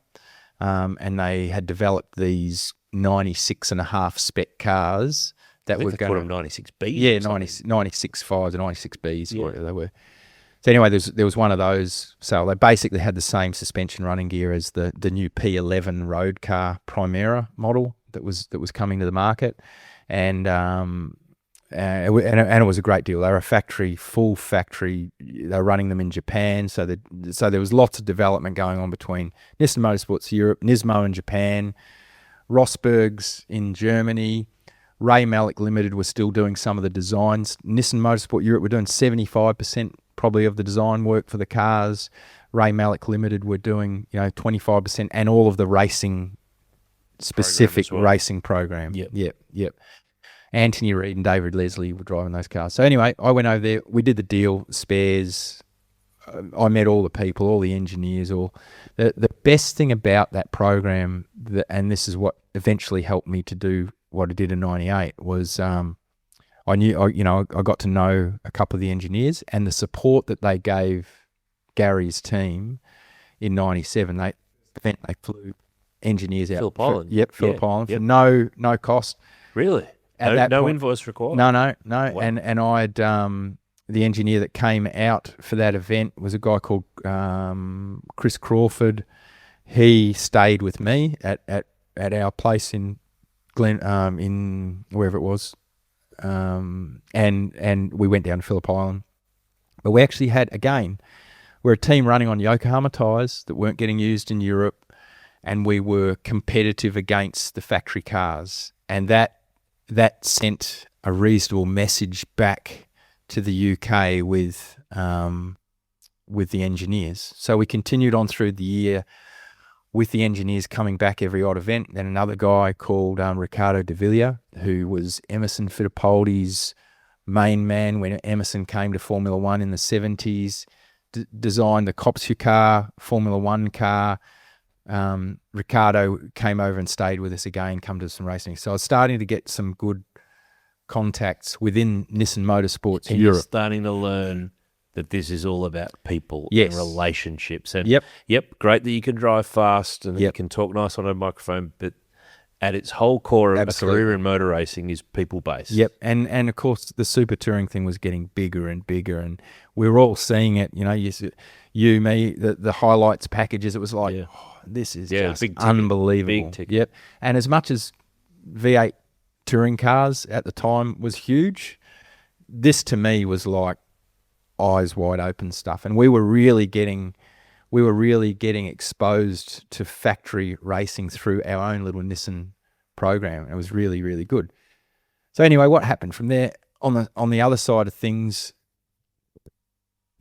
A: and they had developed these 96.5 spec cars that were going to
B: 96Bs.
A: Yeah, 96 5s and 96Bs, whatever they were. So anyway, there was one of those. So they basically had the same suspension running gear as the new P11 road car Primera model that was coming to the market, and it was a great deal. They were a full factory. They were running them in Japan. So there was lots of development going on between Nissan Motorsports Europe, Nismo in Japan, Rosberg's in Germany. Ray Malek Limited was still doing some of the designs. Nissan Motorsport Europe were doing 75% probably of the design work for the cars. Ray Malek Limited were doing 25% and all of the racing specific racing program. Yep. Anthony Reid and David Leslie were driving those cars. So anyway, I went over there. We did the deal, spares. I met all the people, all the engineers. The best thing about that program, and this is what eventually helped me to do what I did in '98, was I got to know a couple of the engineers and the support that they gave Garry's team in '97. They flew engineers out.
B: Phillip Island.
A: Phillip Island for no cost.
B: Really? No invoice required?
A: No.
B: Wow.
A: And I'd the engineer that came out for that event was a guy called Chris Crawford. He stayed with me at our place in in wherever it was, and we went down to Phillip Island. But we actually we're a team running on Yokohama tyres that weren't getting used in Europe, and we were competitive against the factory cars, and that sent a reasonable message back to the UK with the engineers. So we continued on through the year with the engineers coming back every odd event. Then another guy called Riccardo De Villa, who was Emerson Fittipaldi's main man when Emerson came to Formula One in the 70s, designed the Copsucar Formula One car. Riccardo came over and stayed with us again, come to some racing. So I was starting to get some good contacts within Nissan Motorsports
B: and
A: Europe.
B: You're starting to learn that this is all about people and relationships. And great that you can drive fast and you can talk nice on a microphone, but at its whole core, a career in motor racing is people-based.
A: Yep, and of course the super touring thing was getting bigger and bigger, and we were all seeing it. You, me, the highlights packages. It was like, this is just big unbelievable.
B: Big ticket.
A: Yep, and as much as V8 touring cars at the time was huge, this to me was like eyes wide open stuff, and we were really getting exposed to factory racing through our own little Nissan program. It was really, really good. So anyway, what happened from there on the other side of things,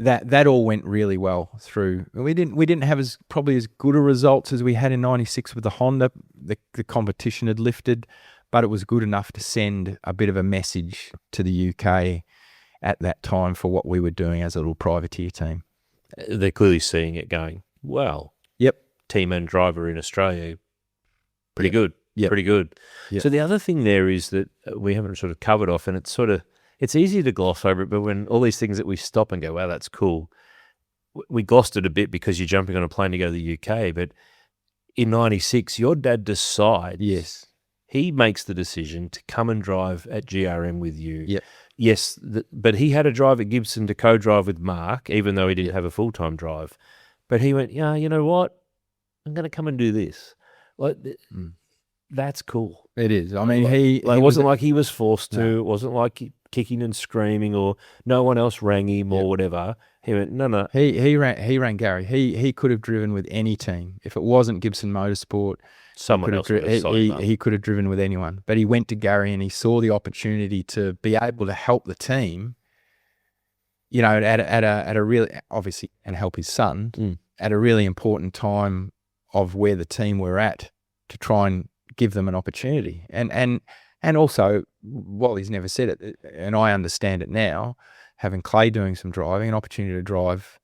A: that all went really well through. We didn't have probably as good a results as we had in '96 with the Honda. The competition had lifted, but it was good enough to send a bit of a message to the UK at that time for what we were doing as a little privateer team.
B: They're clearly seeing it going, well, team and driver in Australia, pretty good. Yep. Pretty good. Yep. So the other thing there is that we haven't sort of covered off, and it's easy to gloss over it, but when all these things that we stop and go, wow, that's cool, we glossed it a bit because you're jumping on a plane to go to the UK, but in '96, your dad decides.
A: Yes.
B: He makes the decision to come and drive at GRM with you.
A: Yep.
B: Yes, but he had a drive at Gibson to co-drive with Mark, even though he didn't have a full-time drive. But he went, you know what? I'm going to come and do this. That's cool.
A: It is. I mean,
B: It wasn't like he was forced to. No. It wasn't like kicking and screaming or no one else rang him or whatever. He went, no.
A: He ran Garry. He could have driven with any team. If it wasn't Gibson Motorsport,
B: someone else
A: he could have driven with anyone. But he went to Garry and he saw the opportunity to be able to help the team, you know, at a really, obviously, and help his son at a really important time of where the team were at, to try and give them an opportunity. And also, while he's never said it, and I understand it now, having Clay doing some driving, an opportunity to drive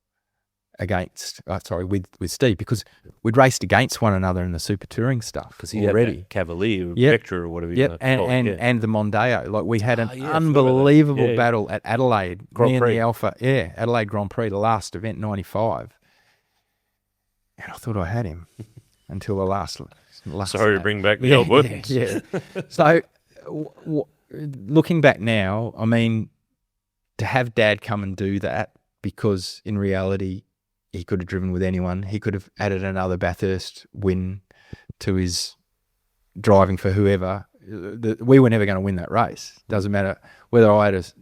A: with Steve, because we'd raced against one another in the super touring stuff.
B: Because he already had Cavalier, Vectra, or whatever you want to call it.
A: And the Mondeo. Like, we had an unbelievable battle at Adelaide.
B: Grand Prix.
A: The Alfa, Adelaide Grand Prix, the last event, 95. And I thought I had him until the last
B: Sorry to bring back the old words.
A: Yeah. So, looking back now, I mean, to have Dad come and do that, because in reality, he could have driven with anyone. He could have added another Bathurst win to his driving for whoever. We were never going to win that race. Doesn't matter whether I had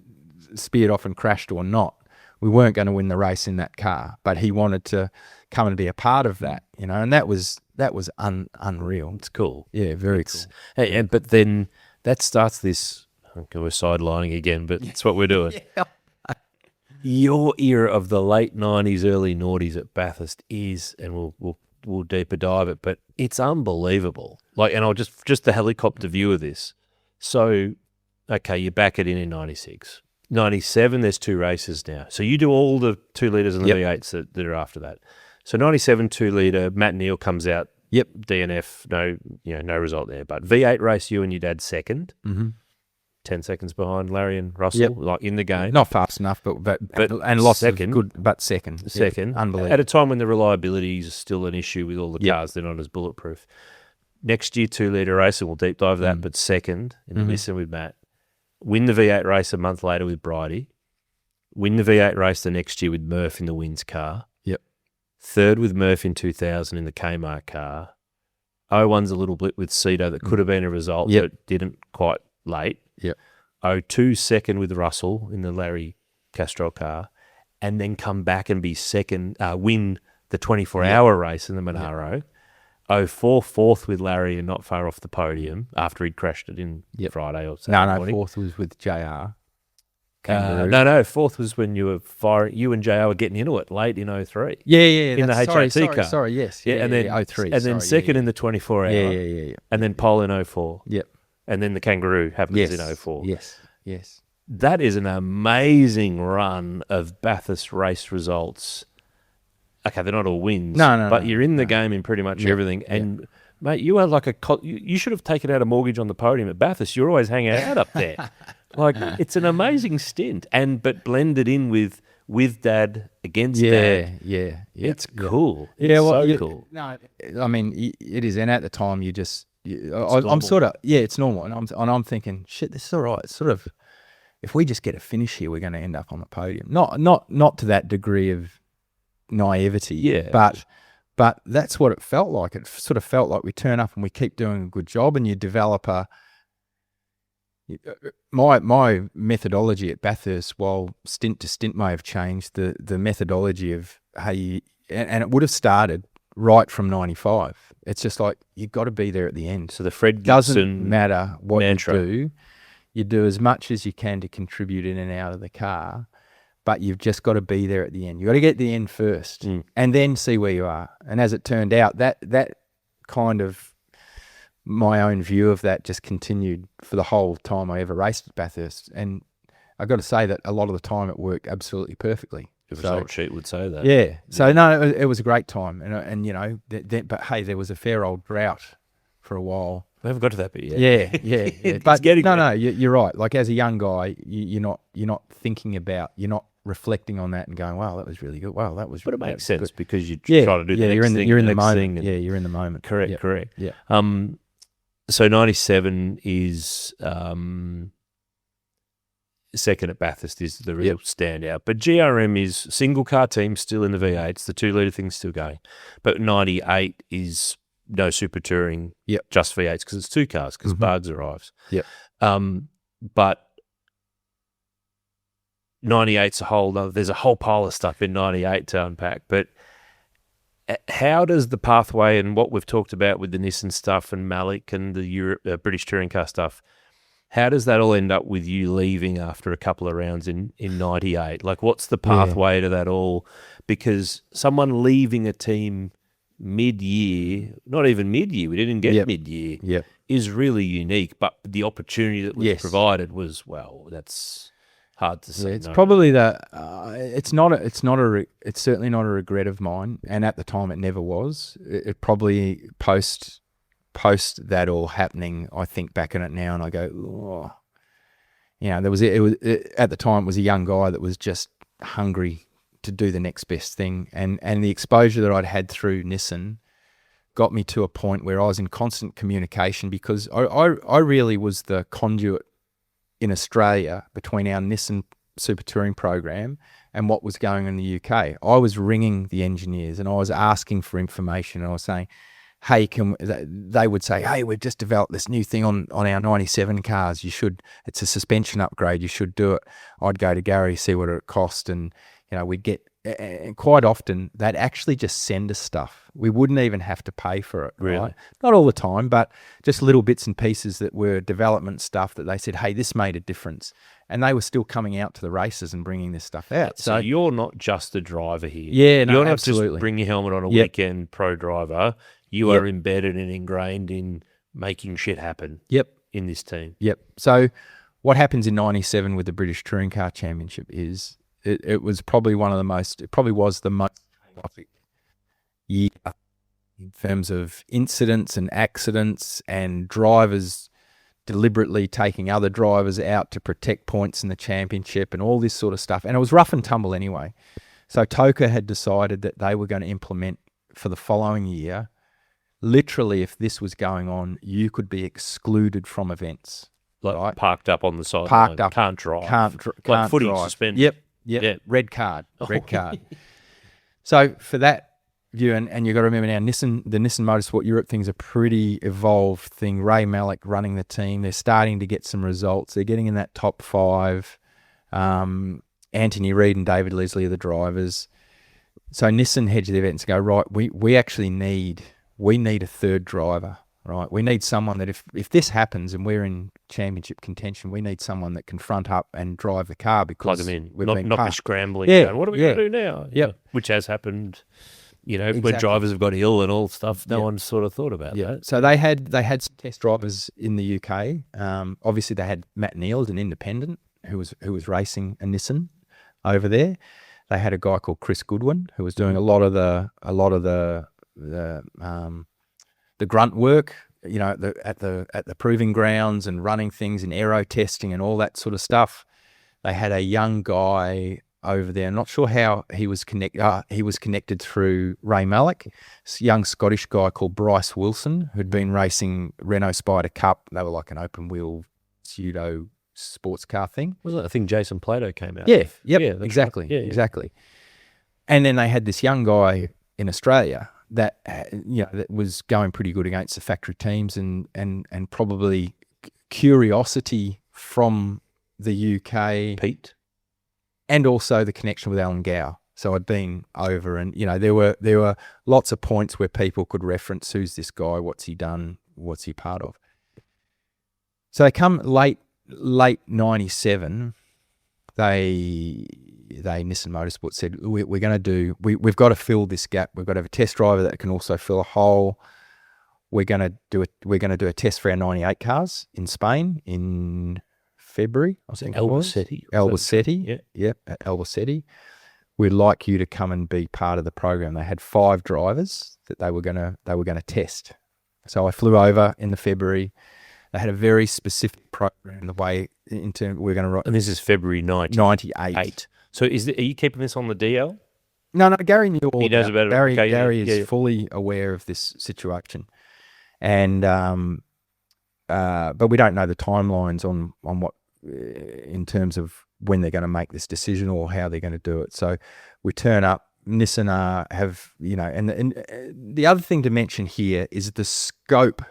A: speared off and crashed or not. We weren't going to win the race in that car. But he wanted to come and be a part of that, you know, and that was unreal.
B: It's cool.
A: Yeah, very cool.
B: Hey, but then that starts this. Okay, we're sidelining again, but that's what we're doing. Your era of the late 90s, early noughties at Bathurst is, and we'll deeper dive it, but it's unbelievable. Like, and I'll just the helicopter view of this. So, okay, you back it in 96. 97, there's 2 races now. So you do all the 2 litres and the V8s that are after that. So 97 2-litre, Matt Neal comes out.
A: Yep.
B: DNF, no result there. But V8 race, you and your dad second.
A: Mm-hmm.
B: 10 seconds behind Larry and Russell, like in the game.
A: Not fast enough, but and lost
B: second.
A: Good, but second.
B: Second.
A: Yeah, unbelievable.
B: At a time when the reliability is still an issue with all the cars, they're not as bulletproof. Next year, 2-litre race, and we'll deep dive that, but second, and listen with Matt. Win the V8 race a month later with Bridie. Win the V8 race the next year with Murph in the Wins car.
A: Yep.
B: Third with Murph in 2000 in the Kmart car. 01's a little blip with Cito that could have been a result, but didn't quite late.
A: Yep.
B: 02 second with Russell in the Larry Castrol car, and then come back and be second, win the 24-hour race in the Monaro. 04 fourth with Larry and not far off the podium after he'd crashed it in Friday or Saturday morning.
A: Fourth was with JR.
B: No, fourth was when you were firing. You and JR were getting into it late in 03.
A: Yeah,
B: in the HRT car.
A: Sorry, yes.
B: And then
A: 03.
B: And then second in the 24-hour.
A: Yeah.
B: And then pole in 04.
A: Yep.
B: And then the Kangaroo happens in 04.
A: Yes.
B: That is an amazing run of Bathurst race results. Okay, they're not all wins. But you're in the game in pretty much everything. And, mate, you are like you should have taken out a mortgage on the podium at Bathurst. You're always hanging out up there. Like, it's an amazing stint. But blended in with Dad, against Dad.
A: Yeah.
B: It's cool.
A: Yeah,
B: it's so cool.
A: No, I mean, it is. And at the time, you just... I'm sort of, it's normal. And I'm thinking, shit, this is all right. It's sort of, if we just get a finish here, we're going to end up on the podium. Not to that degree of naivety, but that's what it felt like. It sort of felt like we turn up and we keep doing a good job, and you develop my methodology at Bathurst, while stint to stint may have changed, the methodology of how you, and it would have started right from 95. It's just like, you've got to be there at the end.
B: So the Fred Gibson
A: doesn't matter what
B: mantra.
A: You do as much as you can to contribute in and out of the car, but you've just got to be there at the end. You've got to get to the end first and then see where you are. And as it turned out, that kind of, my own view of that just continued for the whole time I ever raced at Bathurst. And I've got to say that a lot of the time it worked absolutely perfectly.
B: The result sheet would say that.
A: Yeah. So, no, it was a great time. And you know, but hey, there was a fair old drought for a while.
B: We haven't got to that bit yet.
A: Yeah. But you're right. Like, as a young guy, you're not thinking about, you're not reflecting on that and going, wow, that was really good. Wow, that was.
B: But it makes sense
A: good.
B: Because you try to do the next thing.
A: You're in the moment. Yeah, you're in the moment.
B: Correct.
A: Yeah.
B: So 97 is second at Bathurst is the real standout. But GRM is single car team still in the V8s. The 2-litre thing's still going. But 98 is no super touring,
A: Yep.
B: just V8s because it's two cars because Bugs arrives.
A: Yep.
B: But 98's a whole other, there's a whole pile of stuff in 98 to unpack. But how does the pathway and what we've talked about with the Nissan stuff and Malik and the British touring car stuff, how does that all end up with you leaving after a couple of rounds in 98? Like, what's the pathway to that all? Because someone leaving a team mid-year, not even mid-year, we didn't get mid-year, is really unique. But the opportunity that was provided was, well, that's hard to say.
A: It's probably it's certainly not a regret of mine, and at the time it never was. It probably post that all happening, I think back on it now and I go, oh. At the time it was a young guy that was just hungry to do the next best thing, and the exposure that I'd had through Nissan got me to a point where I was in constant communication, because I really was the conduit in Australia between our Nissan Super Touring program and what was going on in the UK. I was ringing the engineers and I was asking for information, and I was saying, hey, they would say, hey, we've just developed this new thing on our 97 cars. It's a suspension upgrade. You should do it. I'd go to Garry, see what it cost. And, we'd get, and quite often they'd actually just send us stuff. We wouldn't even have to pay for it.
B: Really?
A: Right? Not all the time, but just little bits and pieces that were development stuff that they said, hey, this made a difference. And they were still coming out to the races and bringing this stuff out.
B: So you're not just a driver here.
A: Yeah, no,
B: you're not
A: absolutely.
B: just bring your helmet on a weekend pro driver. You are embedded and ingrained in making shit happen in this team. Yep.
A: So what happens in 97 with the British Touring Car Championship is it was probably was the most chaotic year in terms of incidents and accidents and drivers deliberately taking other drivers out to protect points in the championship and all this sort of stuff. And it was rough and tumble anyway. So Toka had decided that they were going to implement for the following year, literally, if this was going on, you could be excluded from events.
B: Like parked up on the side.
A: Parked up.
B: Can't drive.
A: Can't
B: footy
A: drive.
B: suspended.
A: Yep. Red card. So for that view, and you've got to remember now, the Nissan Motorsport Europe thing's a pretty evolved thing. Ray Malik running the team. They're starting to get some results. They're getting in that top 5. Anthony Reid and David Leslie are the drivers. So Nissan hedge the events and go, right, we actually need a third driver, right? We need someone that if this happens and we're in championship contention, we need someone that can front up and drive the car, because
B: plug them in,
A: we've
B: not be scrambling.
A: Yeah,
B: going, what are we going to do now?
A: Yeah,
B: which has happened.
A: Exactly.
B: When drivers have got ill and all stuff, no one sort of thought about that.
A: So they had some test drivers in the UK. Obviously, they had Matt Neal, an independent, who was racing a Nissan over there. They had a guy called Chris Goodwin who was doing a lot of the grunt work, at the proving grounds and running things in aero testing and all that sort of stuff. They had a young guy over there. I'm not sure how he was connected. He was connected through Ray Malik, this young Scottish guy called Bryce Wilson, who'd been racing Renault Spider Cup. They were like an open wheel pseudo sports car thing.
B: Wasn't it? I think Jason Plato came out.
A: Yeah,
B: exactly.
A: Right. Exactly. And then they had this young guy in Australia that that was going pretty good against the factory teams, and probably curiosity from the UK,
B: Pete,
A: and also the connection with Alan Gow. So I'd been over, and there were lots of points where people could reference, who's this guy, what's he done, what's he part of. So they come late 97. Nissan Motorsport said, we're going to do, we've got to fill this gap. We've got to have a test driver that can also fill a hole. We're going to do a test for our 98 cars in Spain in February, I think.
B: Albacete.
A: Albacete. Yeah, at Albacete. We'd like you to come and be part of the program. They had 5 drivers that they were going to test. So I flew over in the February. They had a very specific program. The way we're going to write.
B: And this is February 98. So are you keeping this on the DL?
A: No, Garry knew all.
B: He knows about it.
A: Garry is fully aware of this situation, and but we don't know the timelines on what in terms of when they're going to make this decision or how they're going to do it. So we turn up Nissan have, and the other thing to mention here is the scope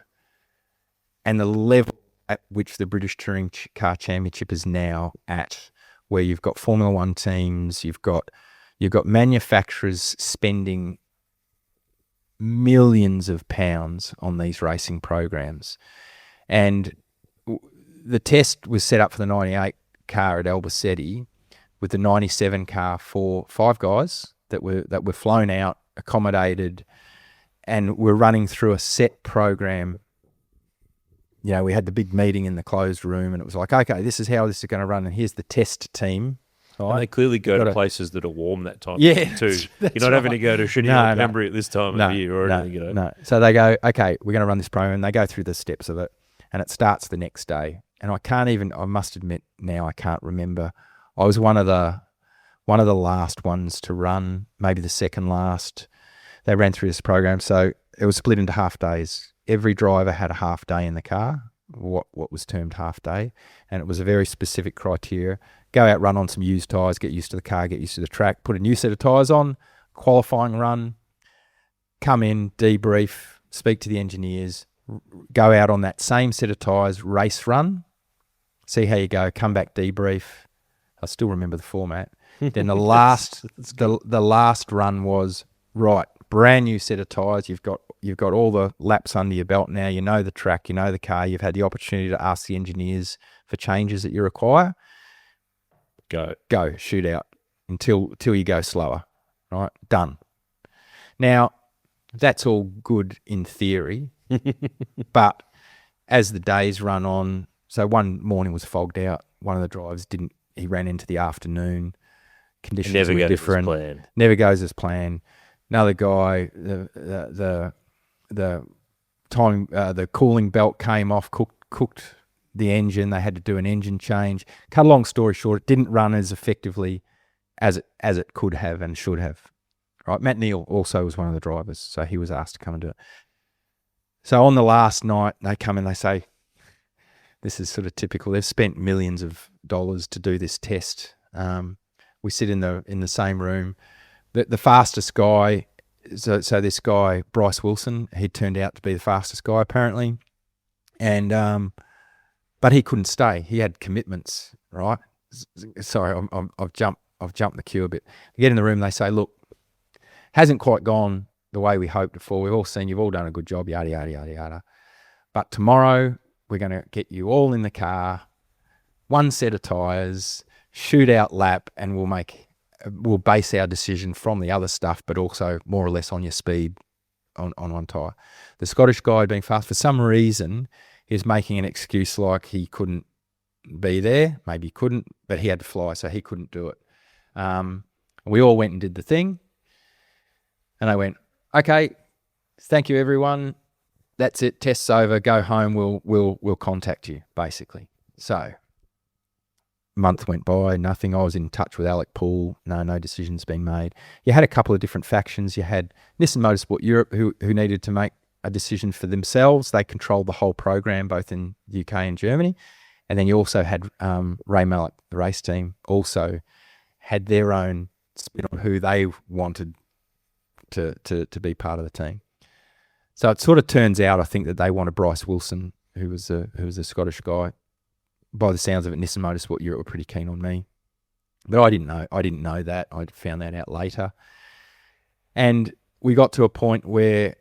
A: and the level at which the British Touring Car Championship is now at, where you've got Formula One teams, you've got manufacturers spending millions of pounds on these racing programs. And the test was set up for the 98 car at Albacete, with the 97 car for 5 guys that were flown out, accommodated, and we're running through a set program. We had the big meeting in the closed room, and it was like, okay, this is how this is going to run, and here's the test team.
B: Right? And they clearly go to places that are warm that time too. You're not having to go to Sydney or Pembury at this time of year or anything.
A: No. So they go, okay, we're going to run this program. They go through the steps of it, and it starts the next day. And I must admit now, I can't remember. I was one of the last ones to run, maybe the second last. They ran through this program, so it was split into half days. Every driver had a half day in the car, what was termed half day, and it was a very specific criteria. Go out, run on some used tyres, get used to the car, get used to the track, put a new set of tyres on, qualifying run, come in, debrief, speak to the engineers, go out on that same set of tyres, race run, see how you go, come back, debrief. I still remember the format. Then the last run was, right, brand new set of tyres. You've got all the laps under your belt now. You know the track, you know the car. You've had the opportunity to ask the engineers for changes that you require. Go, shoot out until you go slower. Right, done. Now, that's all good in theory, but as the days run on, so one morning was fogged out. One of the drivers didn't. He ran into the afternoon. Conditions were different. Never goes as planned. Another guy, the cooling belt came off, cooked the engine. They had to do an engine change. Cut a long story short, it didn't run as effectively as it could have and should have. Right, Matt Neal also was one of the drivers, so he was asked to come and do it. So on the last night, they come and they say, this is sort of typical. They've spent millions of dollars to do this test. We sit in the same room. The fastest guy, so this guy, Bryce Wilson, he turned out to be the fastest guy apparently. And but he couldn't stay. He had commitments, right? Sorry, I've jumped the queue a bit. They get in the room, they say, look, hasn't quite gone the way we hoped it for. We've all seen you've all done a good job, yada, yada, yada, yada. But tomorrow we're going to get you all in the car, one set of tyres, shootout lap, and we'll base our decision from the other stuff, but also more or less on your speed on one tyre. The Scottish guy had been fast. For some reason, he was making an excuse like he couldn't be there. Maybe he couldn't, but he had to fly, so he couldn't do it. We all went and did the thing, and I went, okay, thank you everyone. That's it. Test's over. Go home. We'll contact you, basically. So, month went by, nothing. I was in touch with Alec Poole. No decisions been made. You had a couple of different factions. You had Nissan Motorsport Europe, who needed to make a decision for themselves. They controlled the whole program, both in the UK and Germany. And then you also had Ray Mallock, the race team, also had their own spin on who they wanted to be part of the team. So it sort of turns out, I think, that they wanted Bryce Wilson, who was a Scottish guy. By the sounds of it, Nissan Motorsport Europe were pretty keen on me, but I didn't know that. I found that out later, and we got to a point where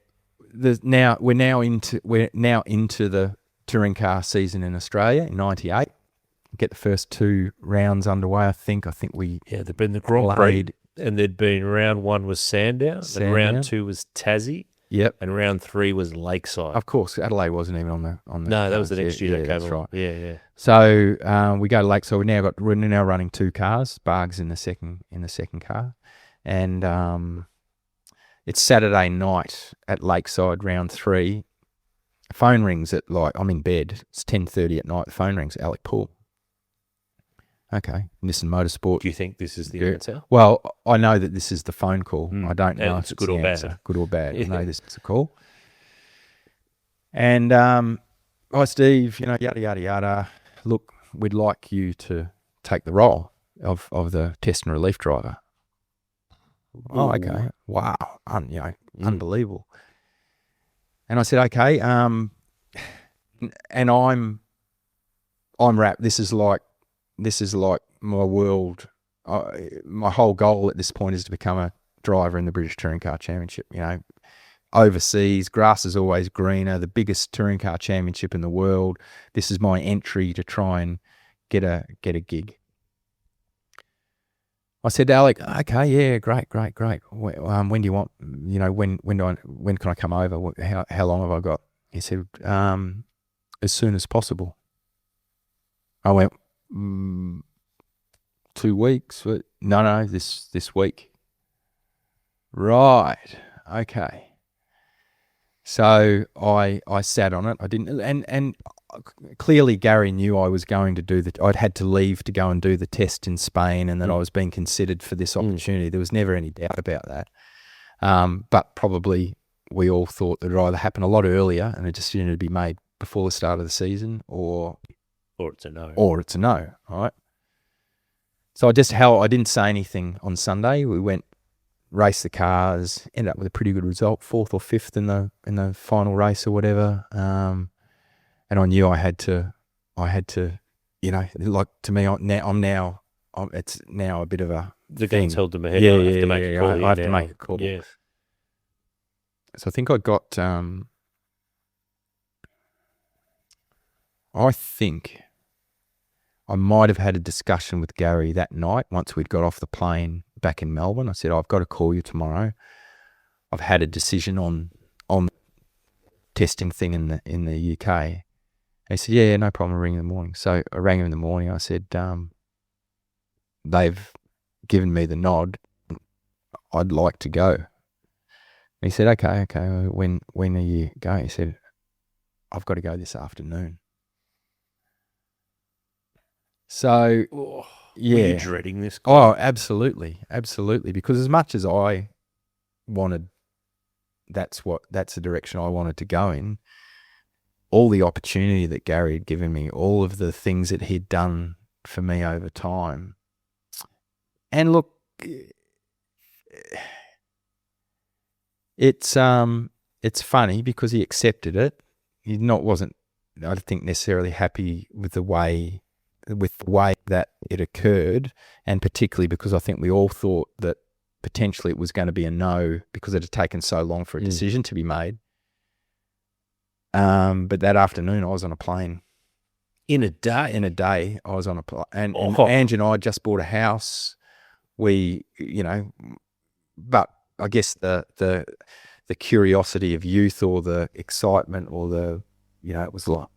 A: we're now into the touring car season in Australia in '98. Get the first 2 rounds underway. I think
B: there'd been the Grand Prix, and there'd been round 1 was Sandown, and round 2 was Tassie.
A: Yep.
B: And round 3 was Lakeside.
A: Of course, Adelaide wasn't even on the.
B: No, that was the next year that came
A: that's
B: on.
A: right.
B: Yeah.
A: So we go to Lakeside. We're now running 2 cars. Barg's in the second car, and it's Saturday night at Lakeside, round 3. Phone rings at I'm in bed. It's 10:30 at night. The phone rings. Alec Poole. Okay, Nissan Motorsport.
B: Do you think this is the answer?
A: Well, I know that this is the phone call. I don't know
B: if
A: it's
B: good or
A: bad. Good or bad.
B: Yeah.
A: I know this is a call. And hi Steve, yada yada yada. Look, we'd like you to take the role of the test and relief driver. Oh, okay. Wow. Unbelievable. And I said, okay. And I'm wrapped. This is like my world. My whole goal at this point is to become a driver in the British Touring Car Championship. Overseas, grass is always greener. The biggest touring car championship in the world. This is my entry to try and get a gig. I said to Alec, okay, yeah, great. When do you want? When can I come over? How long have I got? He said, as soon as possible. I went, 2 weeks. No, this week. Right. Okay. So I sat on it. I didn't, and clearly Garry knew I was going to I'd had to leave to go and do the test in Spain, and that I was being considered for this opportunity. There was never any doubt about that. But probably we all thought that it would either happen a lot earlier and a decision to be made before the start of the season, or
B: it's a no.
A: Or it's a no. All right. So I didn't say anything on Sunday. We went, raced the cars, ended up with a pretty good result, 4th or 5th in the final race or whatever. And I knew I had to, like, to me, it's now a bit of a
B: the
A: thing.
B: gun's held to my head.
A: Yeah,
B: I have to make a call.
A: I have to make a call.
B: Yes.
A: So I think I got, I think I might have had a discussion with Garry that night once we'd got off the plane back in Melbourne. I said, I've got to call you tomorrow. I've had a decision on testing thing in the UK. And he said, yeah, no problem, I'll ring in the morning. So I rang him in the morning. I said, they've given me the nod. I'd like to go. And he said, okay. When are you going? He said, I've got to go this afternoon. So, yeah.
B: Were you dreading this?
A: Oh, absolutely. Because as much as I wanted, that's the direction I wanted to go in. All the opportunity that Garry had given me, all of the things that he'd done for me over time. And look, it's funny because he accepted it. He wasn't, I think, necessarily happy with the way that it occurred, and particularly because I think we all thought that potentially it was going to be a no because it had taken so long for a decision to be made. But that afternoon I was on a plane.
B: In a
A: day I was on a plane. And Ange and I just bought a house. We, but I guess the curiosity of youth or the excitement or it was like,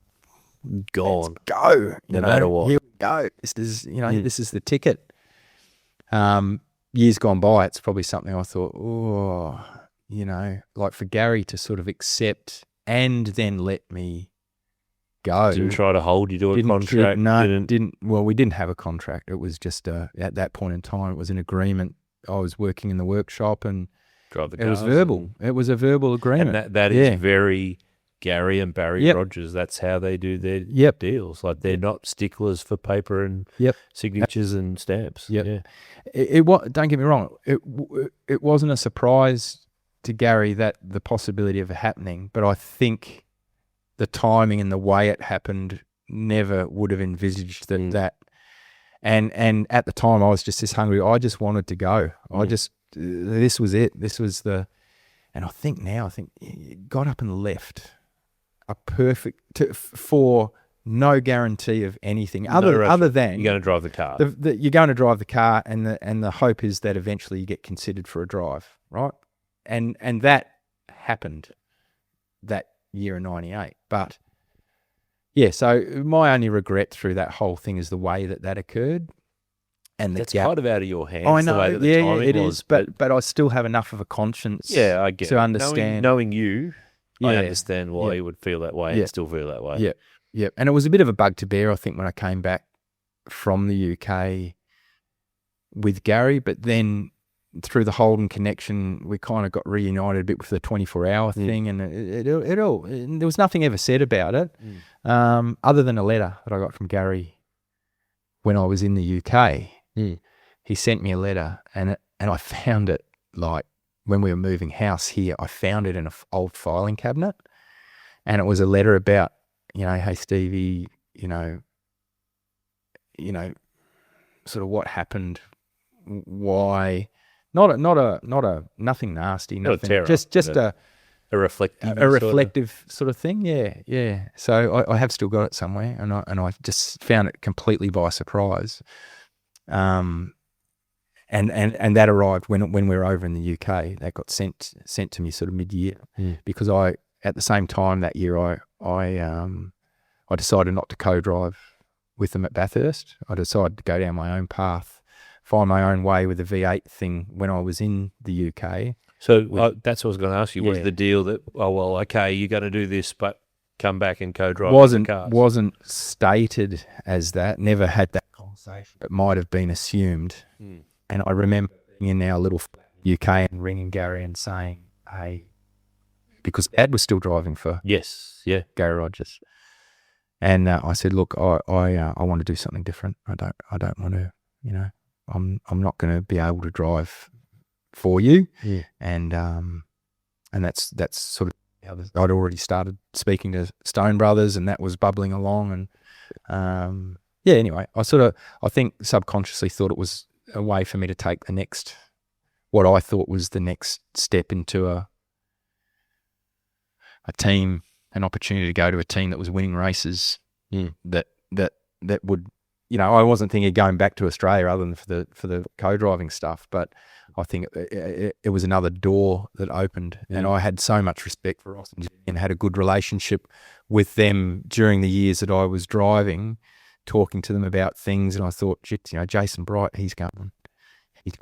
B: gone.
A: Let's go.
B: No matter what.
A: Here we go. This is, this is the ticket. Years gone by, it's probably something I thought, like for Garry to sort of accept and then let me go.
B: Didn't try to hold you to a contract.
A: Didn't. Well, we didn't have a contract. It was just at that point in time, it was an agreement. I was working in the workshop and
B: drive the
A: it was verbal. It was a verbal agreement.
B: And that is very Garry and Barry Rogers. That's how they do their deals. Like they're not sticklers for paper and signatures and stamps.
A: Yeah. It don't get me wrong. It wasn't a surprise to Garry that the possibility of it happening, but I think the timing and the way it happened never would have envisaged that. And at the time, I was just this hungry. I just wanted to go. This was it. This was and I think you got up and left. A perfect for no guarantee of anything other than
B: you're going to drive the car.
A: You're going to drive the car, and the hope is that eventually you get considered for a drive, right? And that happened that year in '98. But yeah, so my only regret through that whole thing is the way that occurred, and
B: that's kind of out of your hands.
A: I know,
B: the way that the timing
A: it
B: was,
A: is. But I still have enough of a conscience.
B: Yeah, I get
A: to understand
B: knowing you. I understand why you would feel that way and still feel that way.
A: Yeah. And it was a bit of a bug to bear, I think, when I came back from the UK with Garry, but then through the Holden connection, we kind of got reunited a bit with the 24-hour thing, and it all, there was nothing ever said about it, other than a letter that I got from Garry when I was in the UK. He sent me a letter, and I found it like when we were moving house here, I found it in an old filing cabinet, and it was a letter about, hey Stevie, sort of what happened, why, nothing nasty, nothing, just a reflective sort of thing. Yeah. So I have still got it somewhere, and I just found it completely by surprise. And that arrived when we were over in the UK. That got sent to me sort of mid-year, because at the same time that year I decided not to co-drive with them at Bathurst. I decided to go down my own path, find my own way with the V8 thing when I was in the UK.
B: So that's what I was going to ask you. Was the deal that, okay, you're going to do this, but come back and co-drive the cars?
A: Wasn't stated as that. Never had that conversation. It might have been assumed. And I remember being in our little UK and ringing Garry and saying, hey, because Dad was still driving for Garry Rogers. And I said, look, I want to do something different. I don't want to, I'm not going to be able to drive for you.
B: Yeah.
A: And that's sort of how I'd already started speaking to Stone Brothers, and that was bubbling along. And anyway, I think subconsciously thought it was a way for me to take what I thought was the next step into a team, an opportunity to go to a team that was winning races. That would, I wasn't thinking of going back to Australia other than for the co-driving stuff, but I think it was another door that opened. And I had so much respect for Ross and had a good relationship with them during the years that I was driving, talking to them about things. And I thought, Jason Bright, he's going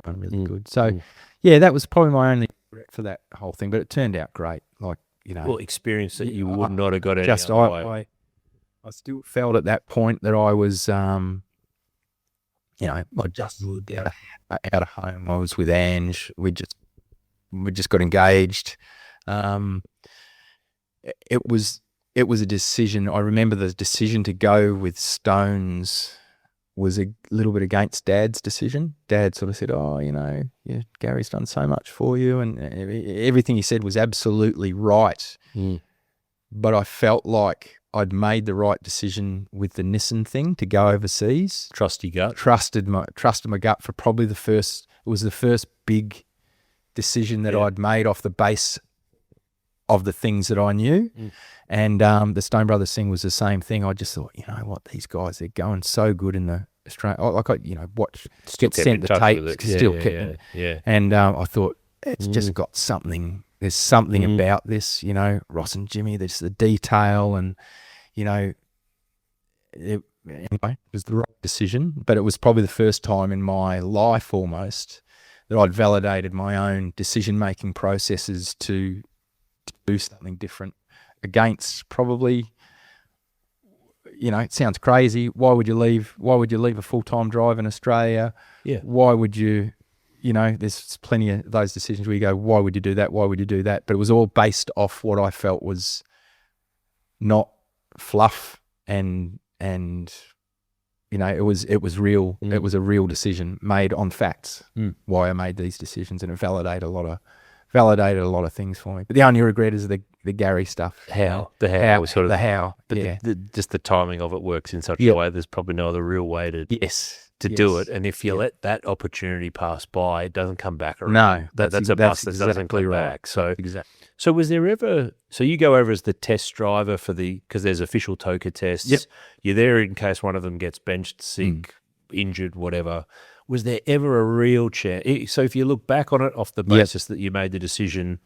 A: really good. So that was probably my only regret for that whole thing, but it turned out great.
B: Experience that you would not have got any other way.
A: I still felt at that point that I was, I just moved out of home. I was with Ange. We just got engaged. It was a decision. I remember the decision to go with Stones was a little bit against Dad's decision. Dad sort of said, Gary's done so much for you, and everything he said was absolutely right. But I felt like I'd made the right decision with the Nissan thing to go overseas.
B: Trust your gut.
A: Trusted my gut for probably the first big decision that I'd made off the base of the things that I knew. And the Stone Brothers thing was the same thing. I just thought, these guys, they're going so good in the Australia. Sent the tape, still kept it. And I thought, it's just got something. There's something about this, Ross and Jimmy. There's the detail, and anyway, it was the right decision. But it was probably the first time in my life almost that I'd validated my own decision-making processes to do something different against probably, it sounds crazy. Why would you leave a full-time drive in Australia?
B: Yeah.
A: Why would you, there's plenty of those decisions where you go, why would you do that? Why would you do that? But it was all based off what I felt was not fluff, and it was real. It was a real decision made on facts. Why I made these decisions, and it validated a lot of things for me. But the only regret is the Garry stuff.
B: The how was sort of
A: the how.
B: But just the timing of it works in such a way. There's probably no other real way to do it. And if you let that opportunity pass by, it doesn't come back around.
A: No,
B: that's a bus that doesn't come back. So So was there ever? So you go over as the test driver because there's official TOCA tests.
A: Yep.
B: You're there in case one of them gets benched, sick, injured, whatever. Was there ever a real chance? So if you look back on it off the basis that you made the decision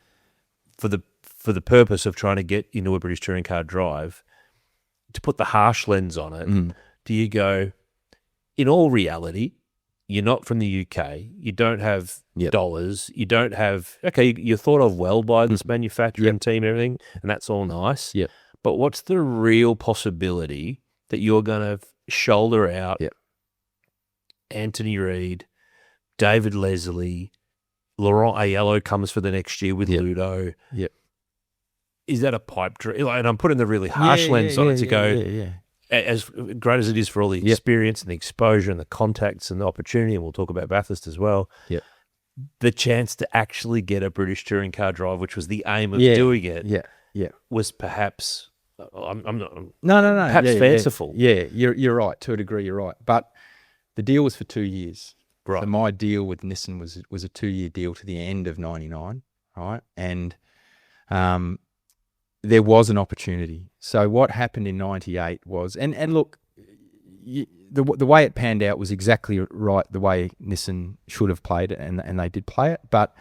B: for the purpose of trying to get into a British touring car drive, to put the harsh lens on it, do you go, in all reality, you're not from the UK, you don't have dollars, you don't have, you're thought of well by this manufacturing team, everything, and that's all nice.
A: Yep.
B: But what's the real possibility that you're going to shoulder out Anthony Reid, David Leslie, Laurent Aiello comes for the next year with Ludo?
A: Yep.
B: Is that a pipe dream? And I'm putting the really harsh lens on it to go, as great as it is for all the experience and the exposure and the contacts and the opportunity, and we'll talk about Bathurst as well.
A: Yep.
B: the chance to actually get a British touring car drive, which was the aim of doing it, was perhaps I'm not perhaps fanciful.
A: Yeah, you're right. To a degree, you're right. But the deal was for 2 years.
B: Right.
A: So my deal with Nissan was a 2-year deal to the end of '99, right? And there was an opportunity. So what happened in '98 was, and look, the way it panned out was exactly right, the way Nissan should have played it, and they did play it. But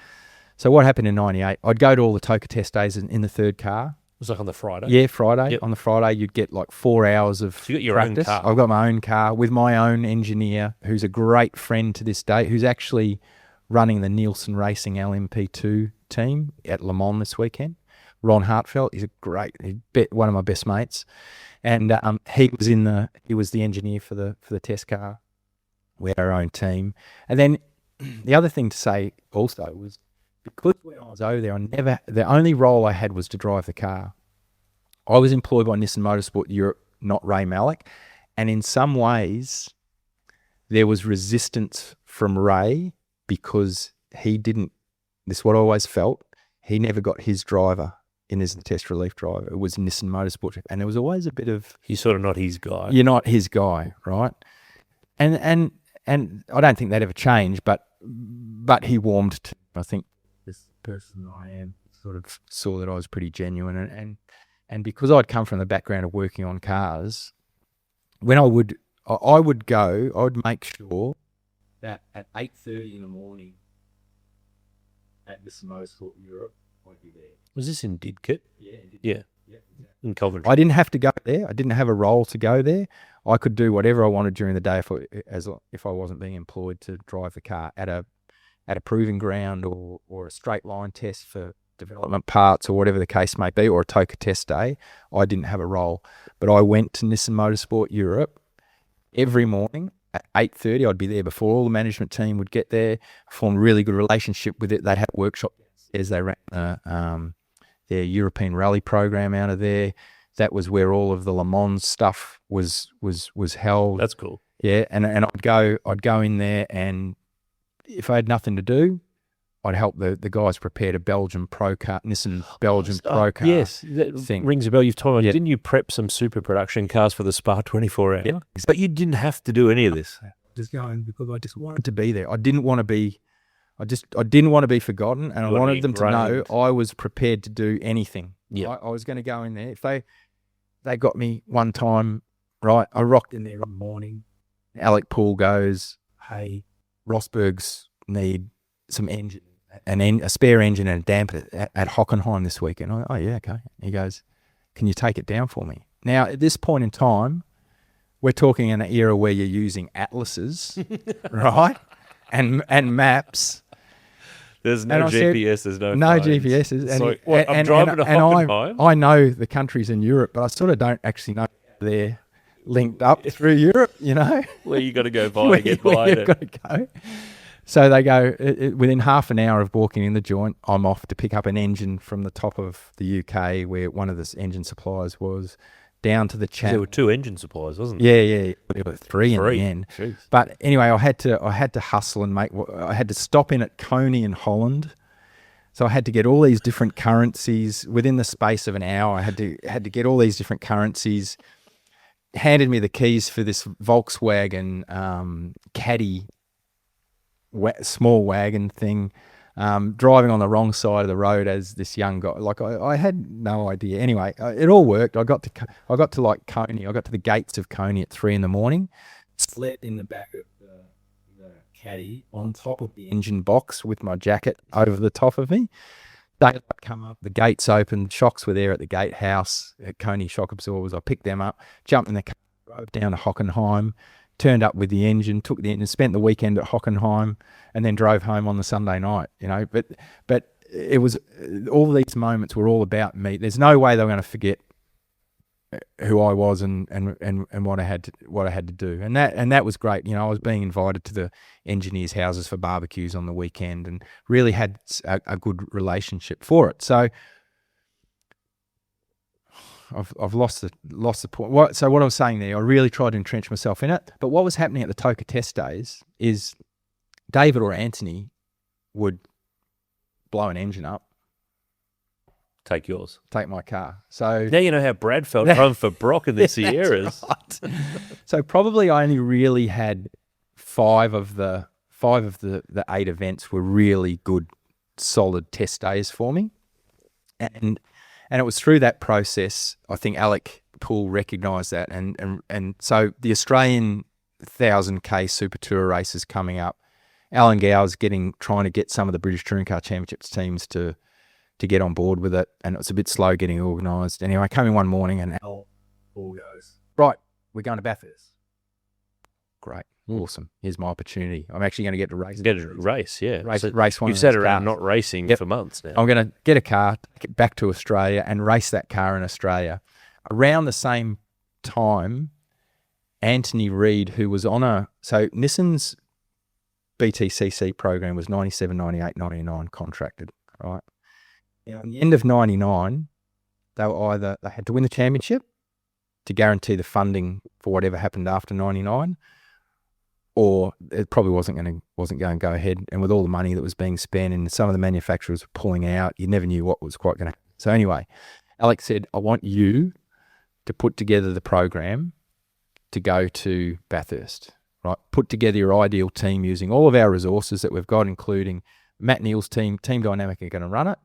A: so what happened in '98? I'd go to all the Toka test days in the third car.
B: It was like on the Friday.
A: Yeah, Friday.
B: Yep.
A: On the Friday, you'd get like 4 hours of
B: So you got your
A: practice.
B: own car.
A: I've got my own car with my own engineer, who's a great friend to this day, who's actually running the Nielsen Racing LMP2 team at Le Mans this weekend. Ron Hartfeld, he's one of my best mates, and he was the engineer for the test car. We had our own team, and then the other thing to say also was, because when I was over there, the only role I had was to drive the car. I was employed by Nissan Motorsport Europe, not Ray Malek, and in some ways there was resistance from Ray because he didn't. This is what I always felt. He never got his driver in as the test relief driver. It was Nissan Motorsport, and there was always a bit of,
B: You're sort of not his guy.
A: you're not his guy, right? And I don't think that ever changed, but he warmed to, I think, this person I am, sort of saw that I was pretty genuine, and because I'd come from the background of working on cars, when I would make sure that at 8:30 in the morning at Nissan Motorsport Europe, I'd be there.
B: Was this in Didcot?
A: Yeah.
B: Yeah.
A: Exactly.
B: In Coventry.
A: I didn't have to go there. I didn't have a role to go there. I could do whatever I wanted during the day if I wasn't being employed to drive the car at a proving ground or a straight line test for development parts or whatever the case may be, or a Toka test day. I didn't have a role, but I went to Nissan Motorsport Europe every morning at 8:30. I'd be there before all the management team would get there. I formed a really good relationship with it. They'd have a workshop as they ran their European rally program out of there. That was where all of the Le Mans stuff was held.
B: That's cool.
A: Yeah, and I'd go in there, and if I had nothing to do, I'd help the guys prepare a Belgian Pro car, Nissan Belgian Pro car.
B: Yes, that
A: thing.
B: rings a bell. You've told me,
A: Yeah.
B: didn't you prep some super production cars for the Spa 24 hour?
A: Yeah,
B: But you didn't have to do any of this.
A: Just going because I just wanted to be there. I didn't want to be forgotten, and I wanted them to know I was prepared to do anything.
B: Yeah,
A: I was going to go in there. If they got me one time, right, I rocked in there in the morning. Alec Poole goes, "Hey, Rosberg's need some engine, a spare engine and a damper at Hockenheim this weekend." Oh yeah, okay. He goes, "Can you take it down for me?" Now at this point in time, we're talking in an era where you're using atlases, right, and maps.
B: There's no GPS. There's no phones.
A: GPSs.
B: So, I'm driving to Hockenheim.
A: I know the countries in Europe, but I sort of don't actually know how they're linked up through Europe, you know.
B: Where you got to go by to get by it.
A: Got to go. So they go, within half an hour of walking in the joint, I'm off to pick up an engine from the top of the UK where one of the engine suppliers was, down to the channel.
B: There were 2 engine suppliers, wasn't there?
A: Yeah. There were 3 in the end.
B: Jeez.
A: But anyway, I had to hustle and I had to stop in at Coney in Holland. So I had to get all these different currencies within the space of an hour. I had to get all these different currencies. Handed me the keys for this Volkswagen Caddy small wagon thing. Driving on the wrong side of the road as this young guy. Like I had no idea. Anyway, it all worked. I got to like Coney. I got to the gates of Coney at 3 a.m. Slept in the back of the caddy on top of the engine box with my jacket over the top of me. Daylight come up, the gates opened, shocks were there at the gatehouse at Coney Shock Absorbers. I picked them up, jumped in the car, drove down to Hockenheim, turned up with the engine, took the engine, spent the weekend at Hockenheim, and then drove home on the Sunday night. You know, but it was all these moments were all about me. There's no way they were going to forget who I was and what I had to do, and that was great. You know, I was being invited to the engineers' houses for barbecues on the weekend, and really had a good relationship for it. So I've lost the point. So what I was saying there, I really tried to entrench myself in it. But what was happening at the Toka test days is David or Anthony would blow an engine up,
B: Take yours.
A: take my car. So
B: Now you know how Brad felt running for Brock in the Sierras.
A: right. So probably I only really had five of the 8 events were really good, solid test days for me. And it was through that process, I think Alec Poole recognised that. And so the Australian 1,000K Super Tour races coming up, Alan Gow's trying to get some of the British Touring Car Championships teams to get on board with it, and it was a bit slow getting organised. Anyway, I came in one morning and Al Poole goes, right, we're going to Bathurst. Great, awesome. Here's my opportunity. I'm actually going to get to race.
B: Get a race, yeah.
A: Race one.
B: You've sat around not racing for months now.
A: I'm going to get a car, get back to Australia and race that car in Australia. Around the same time, Anthony Reid, who was on so Nissan's BTCC program was 97, 98, 99 contracted, right? Now, at the end of 99, they had to win the championship to guarantee the funding for whatever happened after 99, or it probably wasn't going to go ahead. And with all the money that was being spent and some of the manufacturers were pulling out, you never knew what was quite going to happen. So anyway, Alex said, I want you to put together the program to go to Bathurst, right? Put together your ideal team using all of our resources that we've got, including Matt Neal's team. Team Dynamic are going to run it,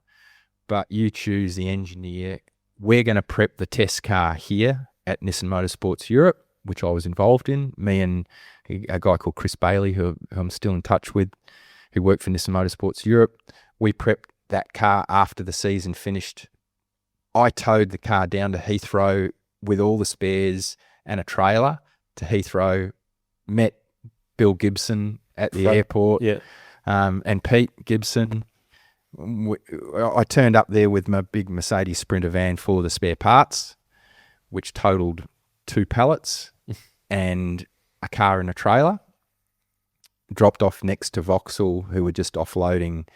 A: but you choose the engineer. We're going to prep the test car here at Nissan Motorsports Europe, which I was involved in. Me and a guy called Chris Bailey, who I'm still in touch with, who worked for Nissan Motorsports Europe. We prepped that car after the season finished. I towed the car down to Heathrow with all the spares and a trailer to Heathrow, met Bill Gibson at the airport, and Pete Gibson. I turned up there with my big Mercedes Sprinter van full of the spare parts, which totaled 2 pallets and a car and a trailer. Dropped off next to Vauxhall, who were just offloading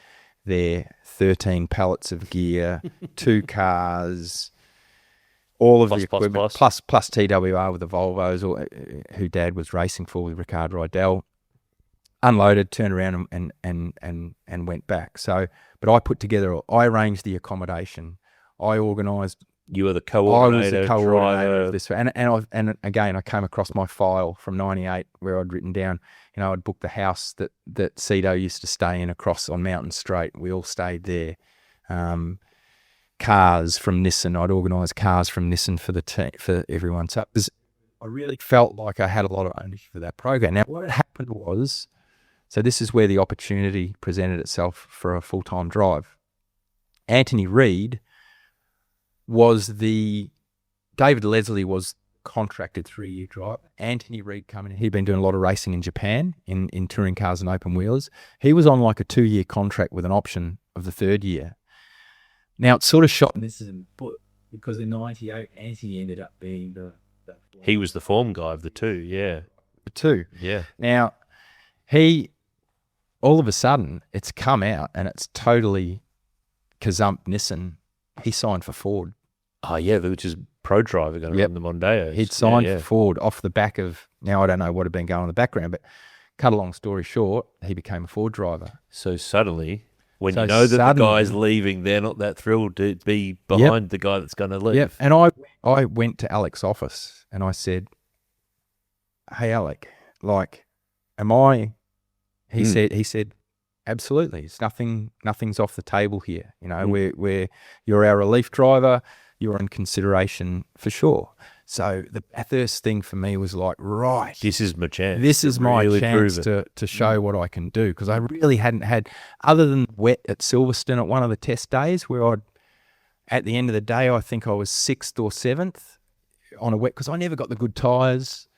A: their 13 pallets of gear, 2 cars, all of the equipment, plus TWR with the Volvos, who Dad was racing for with Rickard Rydell. Unloaded, turned around and went back. So, but I arranged the accommodation. I organised.
B: You were the coordinator.
A: I was the coordinator of this, and again, I came across my file from '98 where I'd written down. I'd booked the house that Cito used to stay in across on Mountain Straight. We all stayed there. Cars from Nissan. I'd organised cars from Nissan for everyone. So I really felt like I had a lot of ownership for that program. Now, what had happened was, so this is where the opportunity presented itself for a full-time drive. Anthony Reid David Leslie was contracted 3-year drive. Anthony Reid coming in, he'd been doing a lot of racing in Japan in touring cars and open wheelers. He was on like a 2-year contract with an option of the 3rd year. Now it's sort of shot. This is because in '98, Anthony ended up being
B: he was the form guy of the 2, yeah.
A: The 2.
B: Yeah.
A: Now, all of a sudden, it's come out and it's totally kazump Nissan. He signed for Ford.
B: Oh, yeah, which is Pro Driver going to run the Mondeo.
A: He'd signed for Ford off the back of, now I don't know what had been going on in the background, but cut a long story short, he became a Ford driver.
B: So suddenly, when you know that the guy's leaving, they're not that thrilled to be behind the guy that's going to leave.
A: Yep. And I went to Alec's office and I said, hey, Alec, am I... He said, absolutely. It's nothing's off the table here. You're our relief driver. You're in consideration for sure. So the Bathurst thing for me was like, right,
B: this is my chance.
A: This is my chance to show what I can do, because I really hadn't had, other than wet at Silverstone at one of the test days where at the end of the day, I think I was 6th or 7th on a wet, because I never got the good tyres.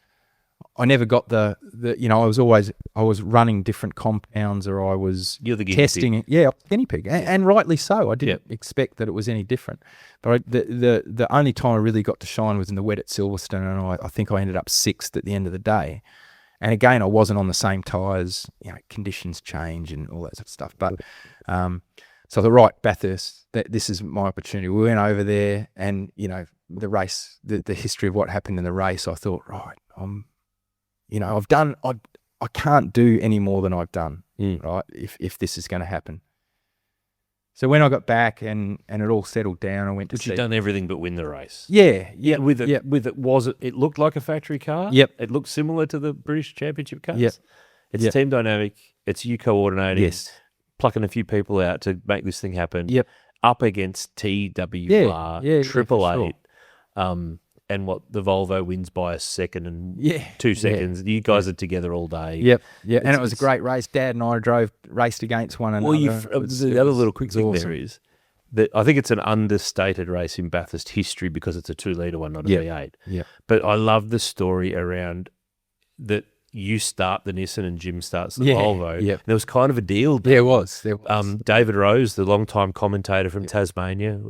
A: I never got I was running different compounds, or I was testing it. Yeah, guinea pig, and rightly so. I didn't expect that it was any different. But the only time I really got to shine was in the wet at Silverstone, and I think I ended up 6th at the end of the day. And again, I wasn't on the same tyres. Conditions change and all that sort of stuff. But so I thought, right, Bathurst, this is my opportunity. We went over there, and the race, the history of what happened in the race. I thought, right, I can't do any more than I've done, right? If this is going to happen. So when I got back and it all settled down, I went to
B: But you've done everything but win the race.
A: Yeah.
B: With it, it looked like a factory car.
A: Yep.
B: It looked similar to the British Championship cars.
A: Yep.
B: It's team dynamic. It's you coordinating.
A: Yes.
B: Plucking a few people out to make this thing happen.
A: Yep.
B: Up against TWR, Triple Eight, and what the Volvo wins by a second and 2 seconds. You guys are together all day.
A: Yep. And it was a great race. Dad and I raced against one another.
B: The other little quick thing there is that I think it's an understated race in Bathurst history because it's a 2-litre one, not a V8.
A: Yeah.
B: But I love the story around that you start the Nissan and Jim starts the Volvo.
A: Yep.
B: There was kind of a deal.
A: There was.
B: David Rose, the longtime commentator from Tasmania,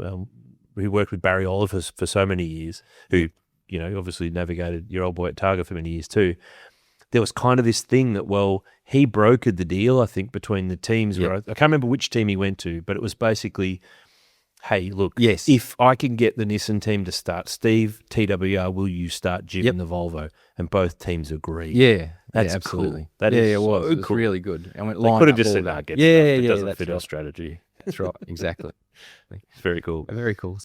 B: who worked with Barry Oliver for so many years, who, obviously navigated your old boy at Targa for many years too. There was kind of this thing that, he brokered the deal, I think, between the teams. Where I can't remember which team he went to, but it was basically, hey, look, if I can get the Nissan team to start Steve, TWR, will you start Jim in the Volvo? And both teams agreed.
A: Yeah,
B: that's
A: absolutely.
B: Cool. That is
A: it was.
B: So
A: It was
B: cool.
A: really good. And
B: they could have just said, "No, get it doesn't fit our strategy."
A: That's right, exactly.
B: It's very cool.
A: Very cool.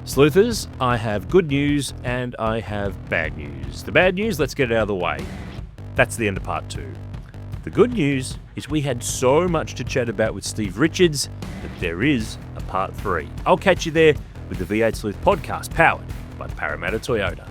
B: Sleuthers, I have good news and I have bad news. The bad news, let's get it out of the way. That's the end of part 2. The good news is we had so much to chat about with Steve Richards that there is a part 3. I'll catch you there with the V8 Sleuth Podcast, powered by Parramatta Toyota.